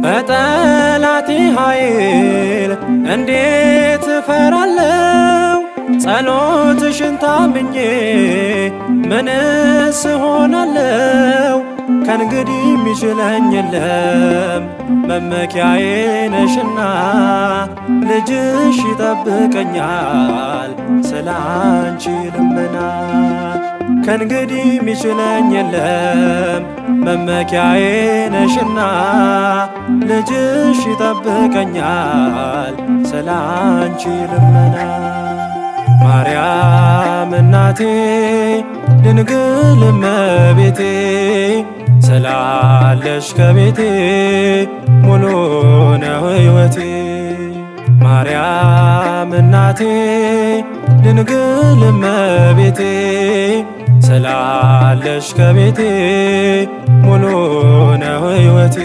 በጠላቴ ኃይል እንዴት እፈራለሁ? ጸሎትሽን ታምኜ ምንስ እሆናለሁ? ከእንግዲህ የሚችለኝ የለም መመኪያዬ ነሽና ልጅሽ ይጠብቀኛል ስላንቺ ልመና። ከእንግዲህ የሚችለኝ የለም መመኪያዬ ነሽና ልጅሽ ይጠብቀኛል ስላንቺ ልመና። ማርያም እናቴ ድንግል እመቤቴ ስላለሽ ከቤቴ ሙሉ ነው ሕይወቴ። ማርያም እናቴ ድንግል እመቤቴ ስላለሽ ከቤቴ ሙሉ ነው ሕይወቴ።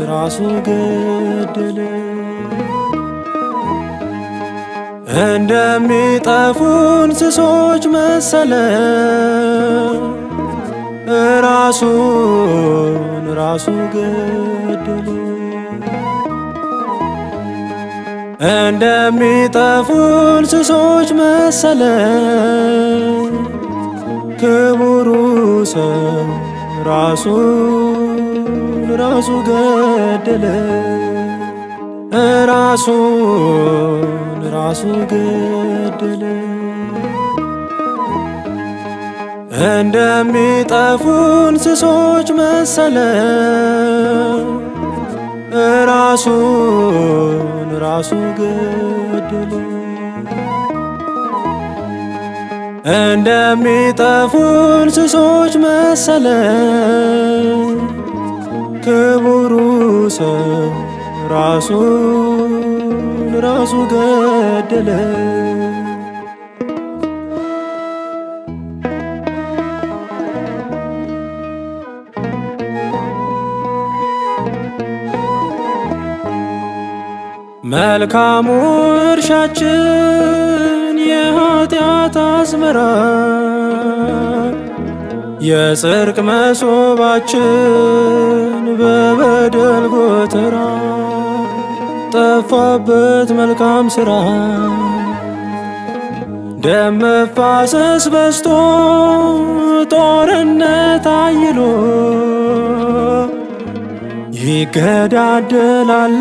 ራሱ ገደለ። እንደሚጠፉ እንስሶች መሰለ ራሱ ገደለ። እንደሚጠፉ እንስሶች መሰለ ክቡሩ ሰው ራሱ ገደለ። ራሱ ገደለ። እንደሚጠፉ እንስሶች መሰለ ራሱ ገደለ። እንደሚጠፉ እንስሶች መሰለ ክቡሩ ሰው ራሱ ገደለ። መልካሙ እርሻችን የኃጢአት አዝመራ የጽድቅ መሶባችን በበደል ጎተራ ጠፋበት መልካም ሥራ። ደም መፋሰስ በዝቶ ጦርነት አይሎ ይገዳደላል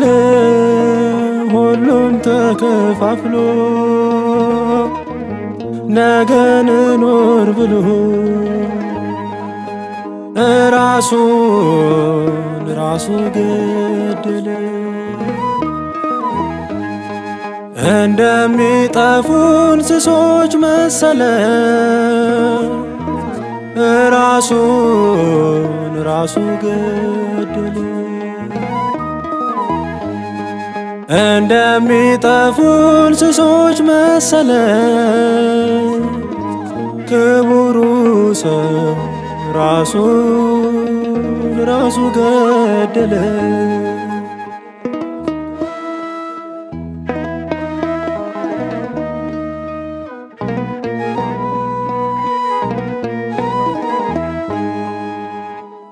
ሁሉም ተከፋፍሎ ነገን ኖር ብሎ ራሱ ገደለ። እንደሚጠፉ እንስሶች መሰለ ራሱ ገደለ። እንደሚጠፉ እንስሶች መሰለ ክቡሩ ሰው ራሱ ገደለ።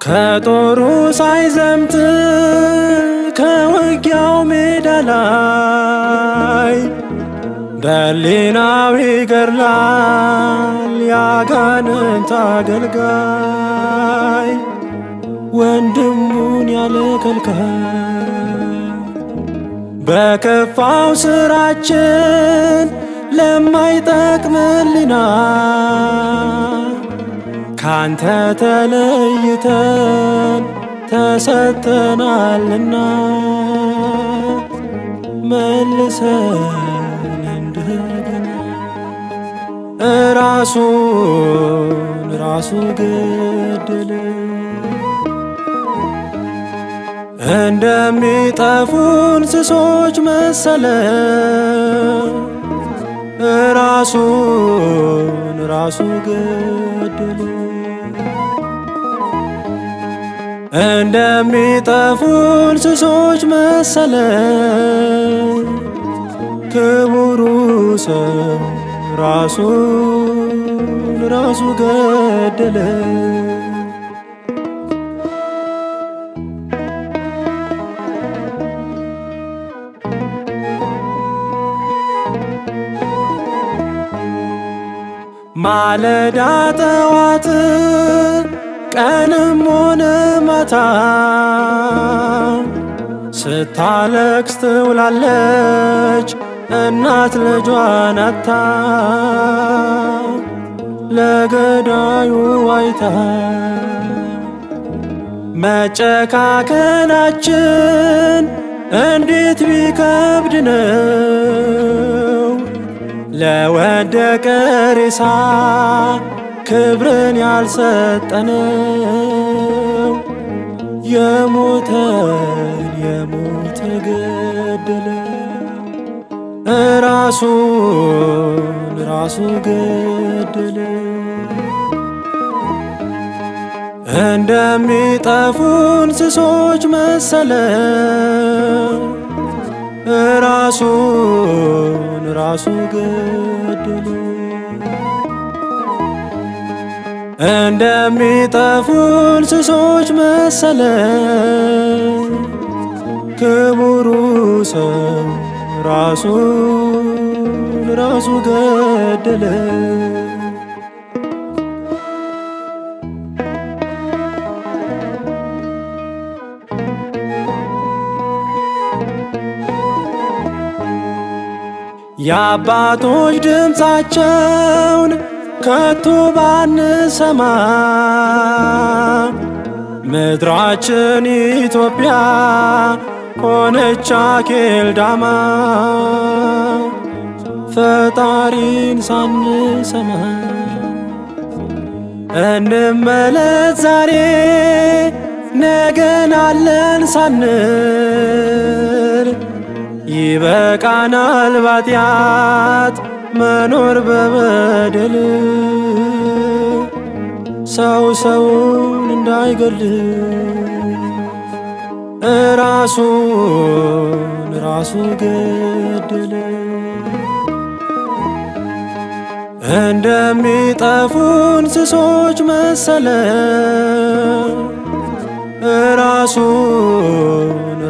ከጦሩ ሳይዘምት ከውጊያው ሜዳ ላይ በሊናው ይገድላል ያጋንንት አገልጋይ ወንድሙን ያለ ከልካይ። በከፋው ስራችን ለማይጠቅምልና ካንተ ተለይተን ተሰጥተናልና መልሰን እንደገና ራሱ ገደለ። እንደሚጠፉ እንስሶች መሰለ ራሱ ገደለ። እንደሚጠፉ እንስሶች መሰለ ክቡሩ ሰው ራሱ ገደለ። ማለዳ ጠዋት ቀንም ሆነ ማታ ስታለቅስ ትውላለች እናት ልጇን አጥታ ለገዳዩ ዋይታ። መጨካከናችን እንዴት ቢከብድ ነው ለወደቀ ሬሳ ክብርን ያልሰጠነው። የሞተ ገደለ ራሱ ገደለ። እንደሚጠፉ እንስሶች መሰለ ራሱ ገደለ። እንደሚጠፉ እንስሶች መሰለ ክቡሩ ሰው ራሱ ገደለ። የአባቶች ድምፃቸውን ከቶ ባንሰማ ምድራችን ኢትዮጵያ ሆነች አኬልዳማ። ፈጣሪን ሳንሰማ እንመለስ ዛሬ ነገን አለን ሳንል ይበቃናል ባጢአት መኖር በበደል። ሰው ሰውን እንዳይገል ራሱ ገደለ። እንደሚጠፉ እንስሶች መሰለ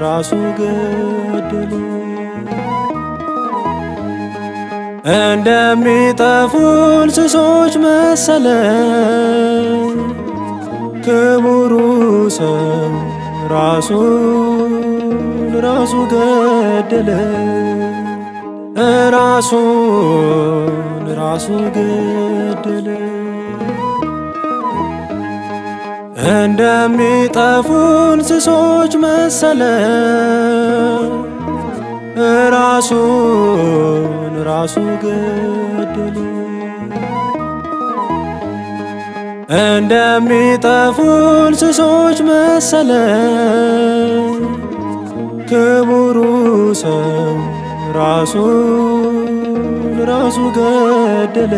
ራሱ ገደለ። እንደሚጠፉ እንስሶች መሰለ ክቡሩ ሰው ራሱ ገደለ። ራሱ ገደለ። እንደሚጠፉ እንስሶች መሰለ ራሱ ገደለ። እንደሚጠፉ እንስሶች መሰለ ክቡሩ ሰው ራሱ ገደለ።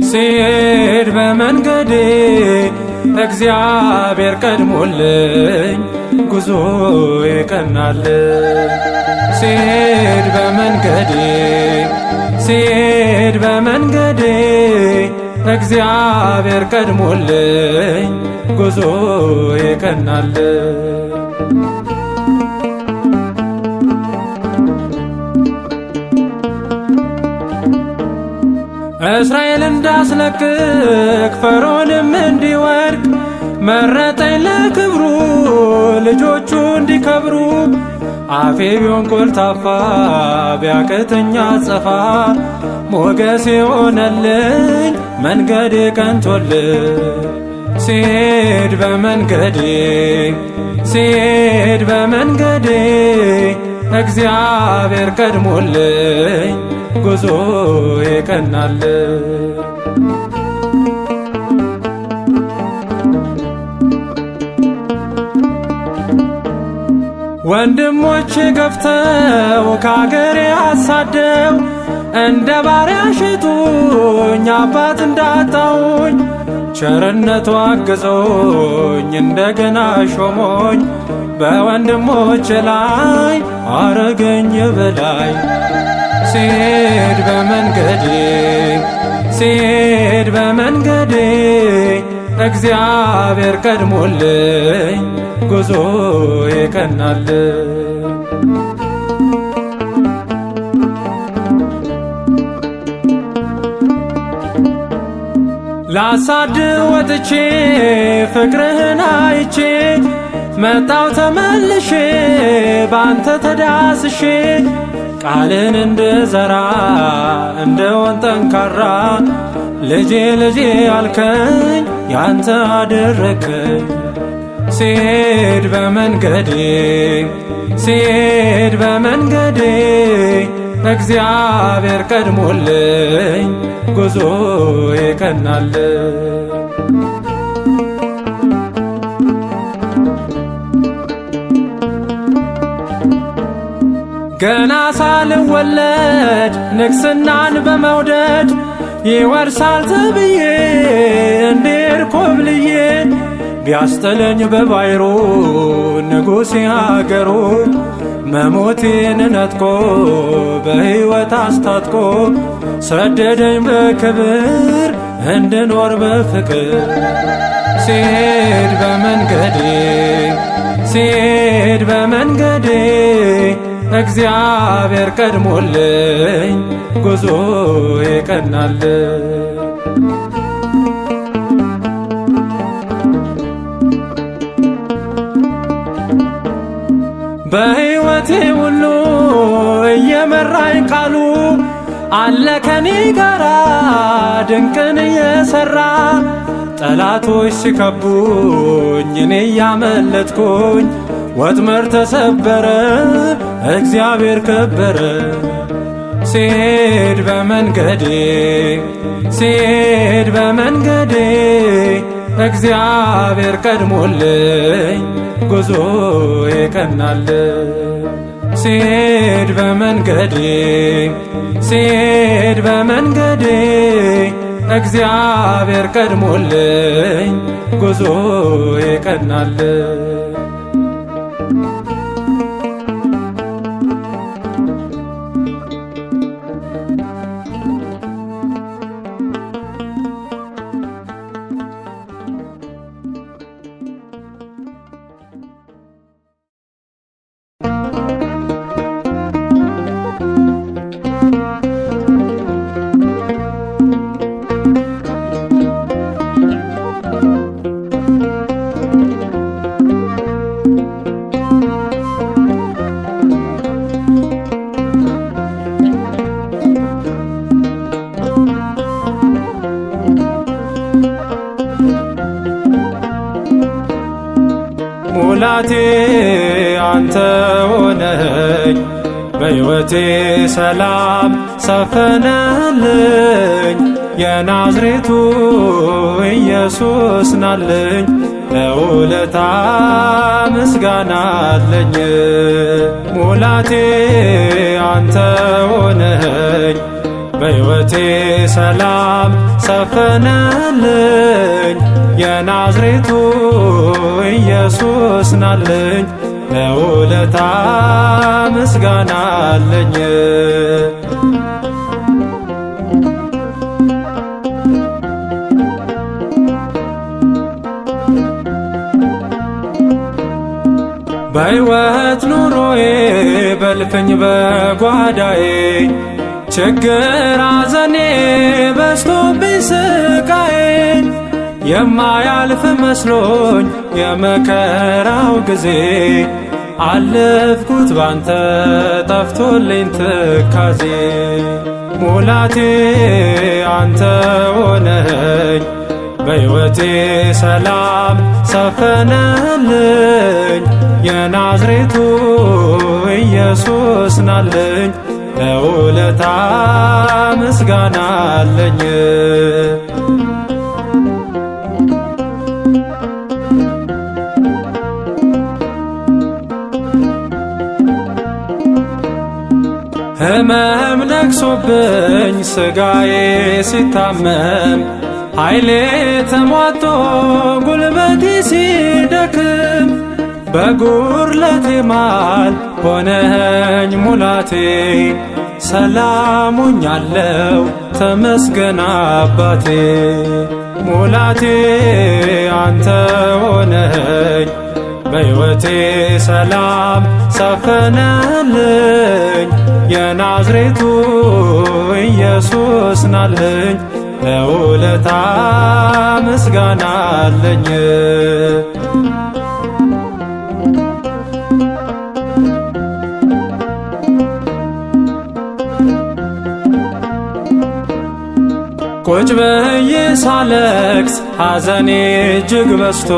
ሲሄድ በመንገዴ እግዚአብሔር ቀድሞልኝ ጉዞዬ ቀናልኝ። ሲሄድ በመንገዴ እግዚአብሔር ቀድሞልኝ ጉዞዬ ቀናልኝ። እስራኤል እንዳስለቅቅ ፈርዖንም እንዲወድቅ መረጠኝ ለክብሩ ልጆቹ እንዲከብሩ። አፌ ቢሆን ኮልታፋ ቢያቅተኛ አጸፋ ሞገስ የሆነልኝ መንገዴ ቀንቶልኝ። ሲሄድ በመንገዴ እግዚአብሔር ቀድሞልኝ ጉዞዬ ቀናልኝ። ወንድሞቼ ገፍተው ከአገሬ አሳደው እንደ ባሪያ ሽጡኝ አባት እንዳጣውኝ ቸርነቱ አግዞኝ እንደገና ሾሞኝ በወንድሞቼ ላይ አረገኝ በላይ ሲሄድ በመንገዴ እግዚአብሔር ቀድሞልኝ ጉዞ ይቀናል። ላሳድ ወጥቼ ፍቅርህን አይቼ መጣው ተመልሼ ባንተ ተዳስሼ ቃልን እንድዘራ እንደሆን ጠንካራ ልጄ ልጄ አልከኝ ያንተ አደረከኝ። ሲሄድ በመንገዴ እግዚአብሔር ቀድሞልኝ ጉዞ ይቀናል። ገና ሳልወለድ ንግስናን በመውደድ ይወርሳል ተብዬ እንዴር ኮብልዬ ቢያስጥለኝ በባይሩ ንጉሥ አገሩ መሞቴን ነጥቆ በሕይወት አስታጥቆ ሰደደኝ በክብር እንድኖር በፍቅር ሲሄድ በመንገዴ እግዚአብሔር ቀድሞልኝ ጉዞ ይቀናል። በሕይወቴ ሁሉ እየመራኝ ቃሉ አለ ከኔ ጋራ ድንቅን እየሠራ ጠላቶች ሲከቡኝ እኔ እያመለጥኩኝ ወጥመድ ተሰበረ እግዚአብሔር ከበረ። ሲሄድ በመንገዴ እግዚአብሔር ቀድሞልኝ ጉዞ ይቀናል። ሲሄድ በመንገዴ እግዚአብሔር ቀድሞልኝ ጉዞ ይቀናል። ሙላቴ አንተ ሆነኝ በሕይወቴ ሰላም ሰፈነልኝ የናዝሬቱ ኢየሱስ ናልኝ ለውለታ ምስጋና አለኝ። ሙላቴ አንተ ሆነኝ በሕይወቴ ሰላም ሰፈነልኝ የናዝሬቱ ኢየሱስ ናልኝ ለውለታ ምስጋና አለኝ። በሕይወት ኑሮዬ በልፍኝ በጓዳዬ ችግር አዘኔ በዝቶብኝ ስቃዬ የማያልፍ መስሎኝ የመከራው ጊዜ አለፍኩት ባንተ ጠፍቶልኝ ትካዜ። ሙላቴ አንተ ሆነኝ በሕይወቴ ሰላም ሰፈነልኝ የናዝሬቱ ኢየሱስ ናልኝ ለውለታ ምስጋና አለኝ። ሕመም ነግሶብኝ ሥጋዬ ሲታመም ኃይሌ ተሟጦ ጉልበቴ ሲደክም በጉድለቴ መሃል ሆነኸኝ ሙላቴ ሰላም ሆኛለሁ ተመስገን አባቴ ሙላቴ አንተ ሆነኸኝ በሕይወቴ ሰላም ሰፈነልኝ የናዝሬቱ ኢየሱስ ናልኝ ለውለታ ምስጋና አለኝ። ቁጭ ብዬ ሳለቅስ ሐዘኔ እጅግ በዝቶ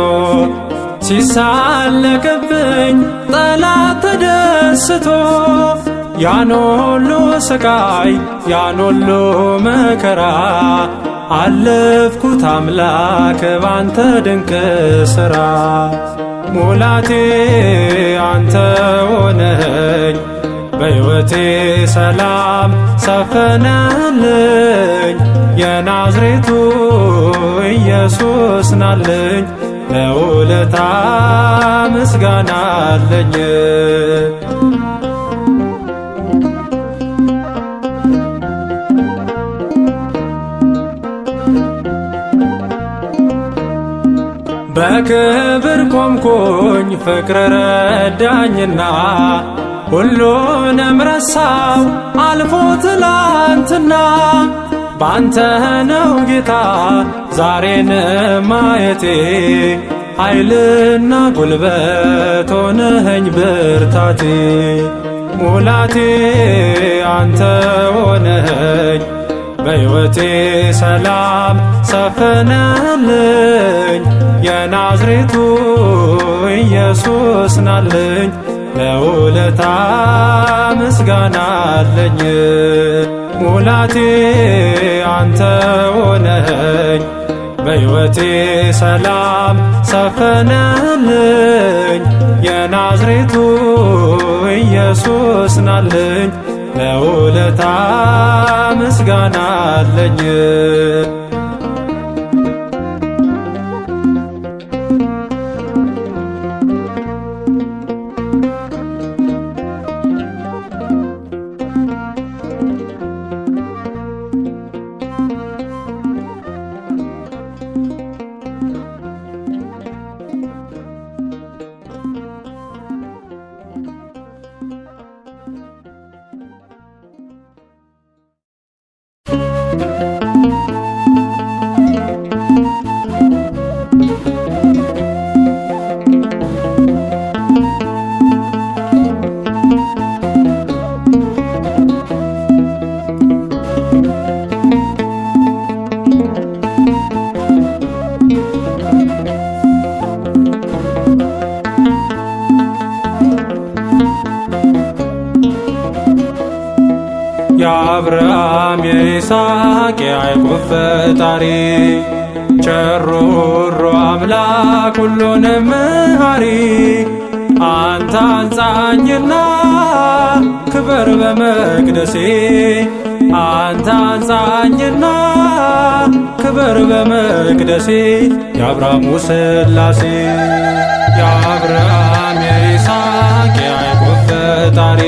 ሲሳለቅብኝ ጠላት ተደስቶ ያን ሁሉ ስቃይ ያን ሁሉ መከራ አለፍኩት አምላክ ባንተ ድንቅ ሥራ ሙላቴ አንተ ሆነኸኝ በሕይወቴ ሰላም ሰፈነልኝ የናዝሬቱ ኢየሱስ ናልኝ ለውለታ ምስጋና አለኝ። በክብር ቆምኩኝ ፍቅር ረዳኝና ሁሉንም ረሳው አልፎ ትላንትና ባንተ ነው ጌታ ዛሬን ማየቴ ኃይልና ጉልበት ሆነኸኝ ብርታቴ ሙላቴ አንተ ሆነኸኝ በሕይወቴ ሰላም ሰፈነልኝ የናዝሬቱ ኢየሱስ ናልኝ ለውለታ ምስጋና አለኝ። ሙላቴ አንተ ሆነኸኝ በሕይወቴ ሰላም ሰፈነልኝ የናዝሬቱ ኢየሱስ ናልኝ ለውለታ ምስጋና አለኝ። የአብርሃም የይስሐቅ የያዕቆብ ፈጣሪ ቸሮሮ አምላክ ሁሉንም መሐሪ አንተ አንጻኝና ክበር በመቅደሴ አንተ አንጻኝና ክበር በመቅደሴ የአብርሃሙ ሥላሴ የአብርሃም የይስሐቅ የያዕቆብ ፈጣሪ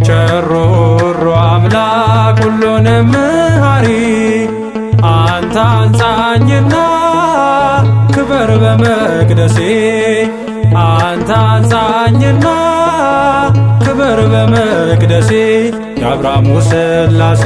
ቸሮሮ አምላክ ሁሉንም መሐሪ አንተ አንጻኝና ክበር በመቅደሴ አንተ አንጻኝና ክበር በመቅደሴ የአብርሃሙ ሥላሴ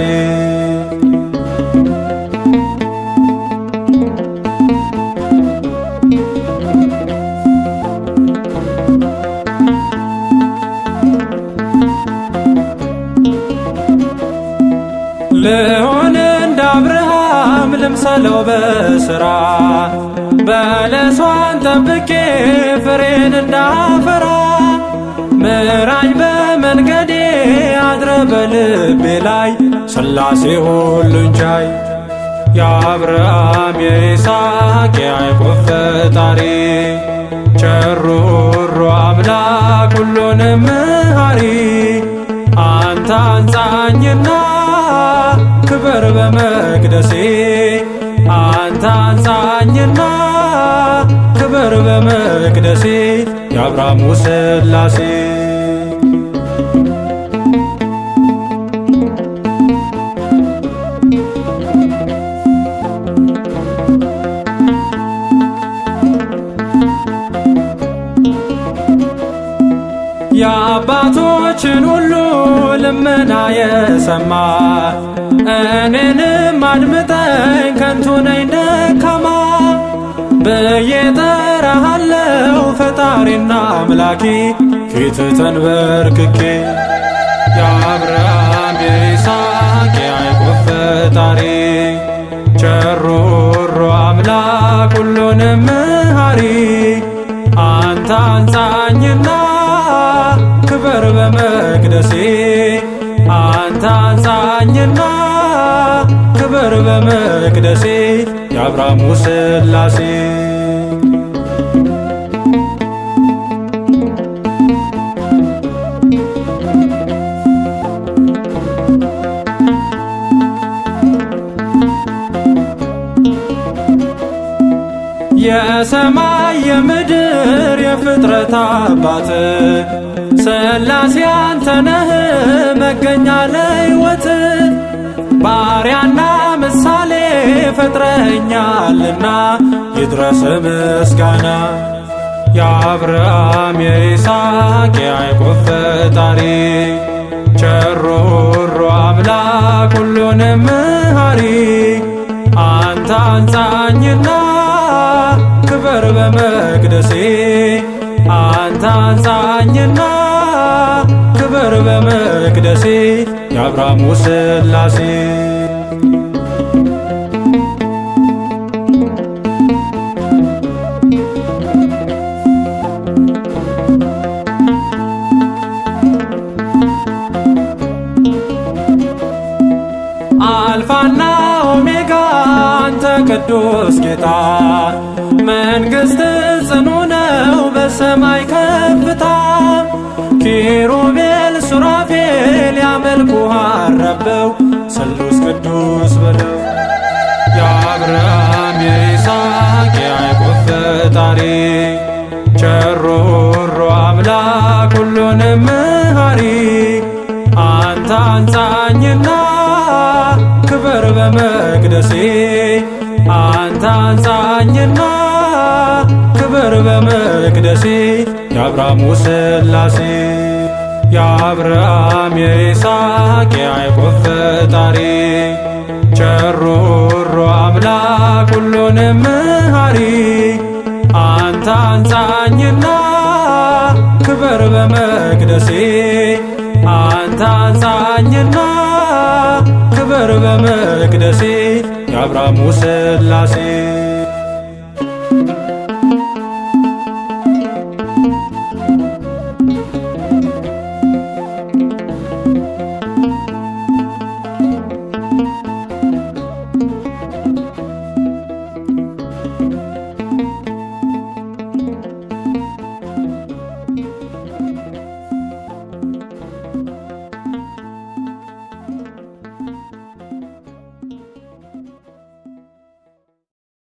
ልሆን እንደ አብርሃም ልምሰለው በሥራ በለሷን ጠብቄ ፍሬን እንዳፈራ ምራኝ በመንገዴ አድረ በልቤ ላይ ሥላሴ ሁሉን ቻይ የአብርሃም የይስሐቅ የያዕቆብ ፈጣሪ ቸሮሮ አምላክ ሁሉንም መሐሪ አንተ አንጻኝና ክበር በመቅደሴ አንተ አንጻኝና ክበር በመቅደሴ የአብርሃሙ ሥላሴ የአባቶችን ሁሉ ልመና የሰማ እኔንም አድምጠኝ ከንቱ ነኝ ደካማ ብዬ ጠራሃለው ፈጣሪና አምላኬ ፊት ተንበርክኬ የአብርሃም የይስሐቅ የያዕቆብ ፈጣሪ ቸሮሮ አምላክ ሁሉንም መሃሪ አንተ አንጻኝና ክበር በመቅደሴ አንተ አንጻኝና ክበር በመቅደሴ የአብርሃሙ ሥላሴ የሰማይ የምድር የፍጥረት አባት ሥላሴ አንተ ነህ መገኛ ለሕይወት ባሪያና ምሳሌ ፈጥረኸኛልና ይድረስ ምስጋና የአብርሃም የይስሐቅ የያዕቆብ ፈጣሪ ቸሮሮ አምላክ ሁሉንም መሃሪ አንተ አንጻኝና ክበር በመቅደሴ አንተ አንጻኝና ክበር በመቅደሴ የአብርሃሙ ሥላሴ አልፋና ኦሜጋ አንተ ቅዱስ ጌታ መንግሥት ጽኑ ነው በሰማይ ከፍታ ኪሩቤል ሱራፌል ያመልኩሃል ረበው ስሉስ ቅዱስ በለው የአብርሃም የይስሐቅ የያዕቆብ ፈጣሪ ቸሮሮ አምላክ ሁሉንም መሃሪ አንተ አንጻኝና ክበር በመቅደሴ አንተ አንጻኝና ክበር በመቅደሴ የአብርሃሙ ሥላሴ የአብርሃም የይስሐቅ የያዕቆብ ፈጣሪ ቸሮሮ አምላክ ሁሉንም መሃሪ አንተ አንጻኝና ክበር በመቅደሴ አንተ አንጻኝና ክበር በመቅደሴ የአብርሃሙ ሥላሴ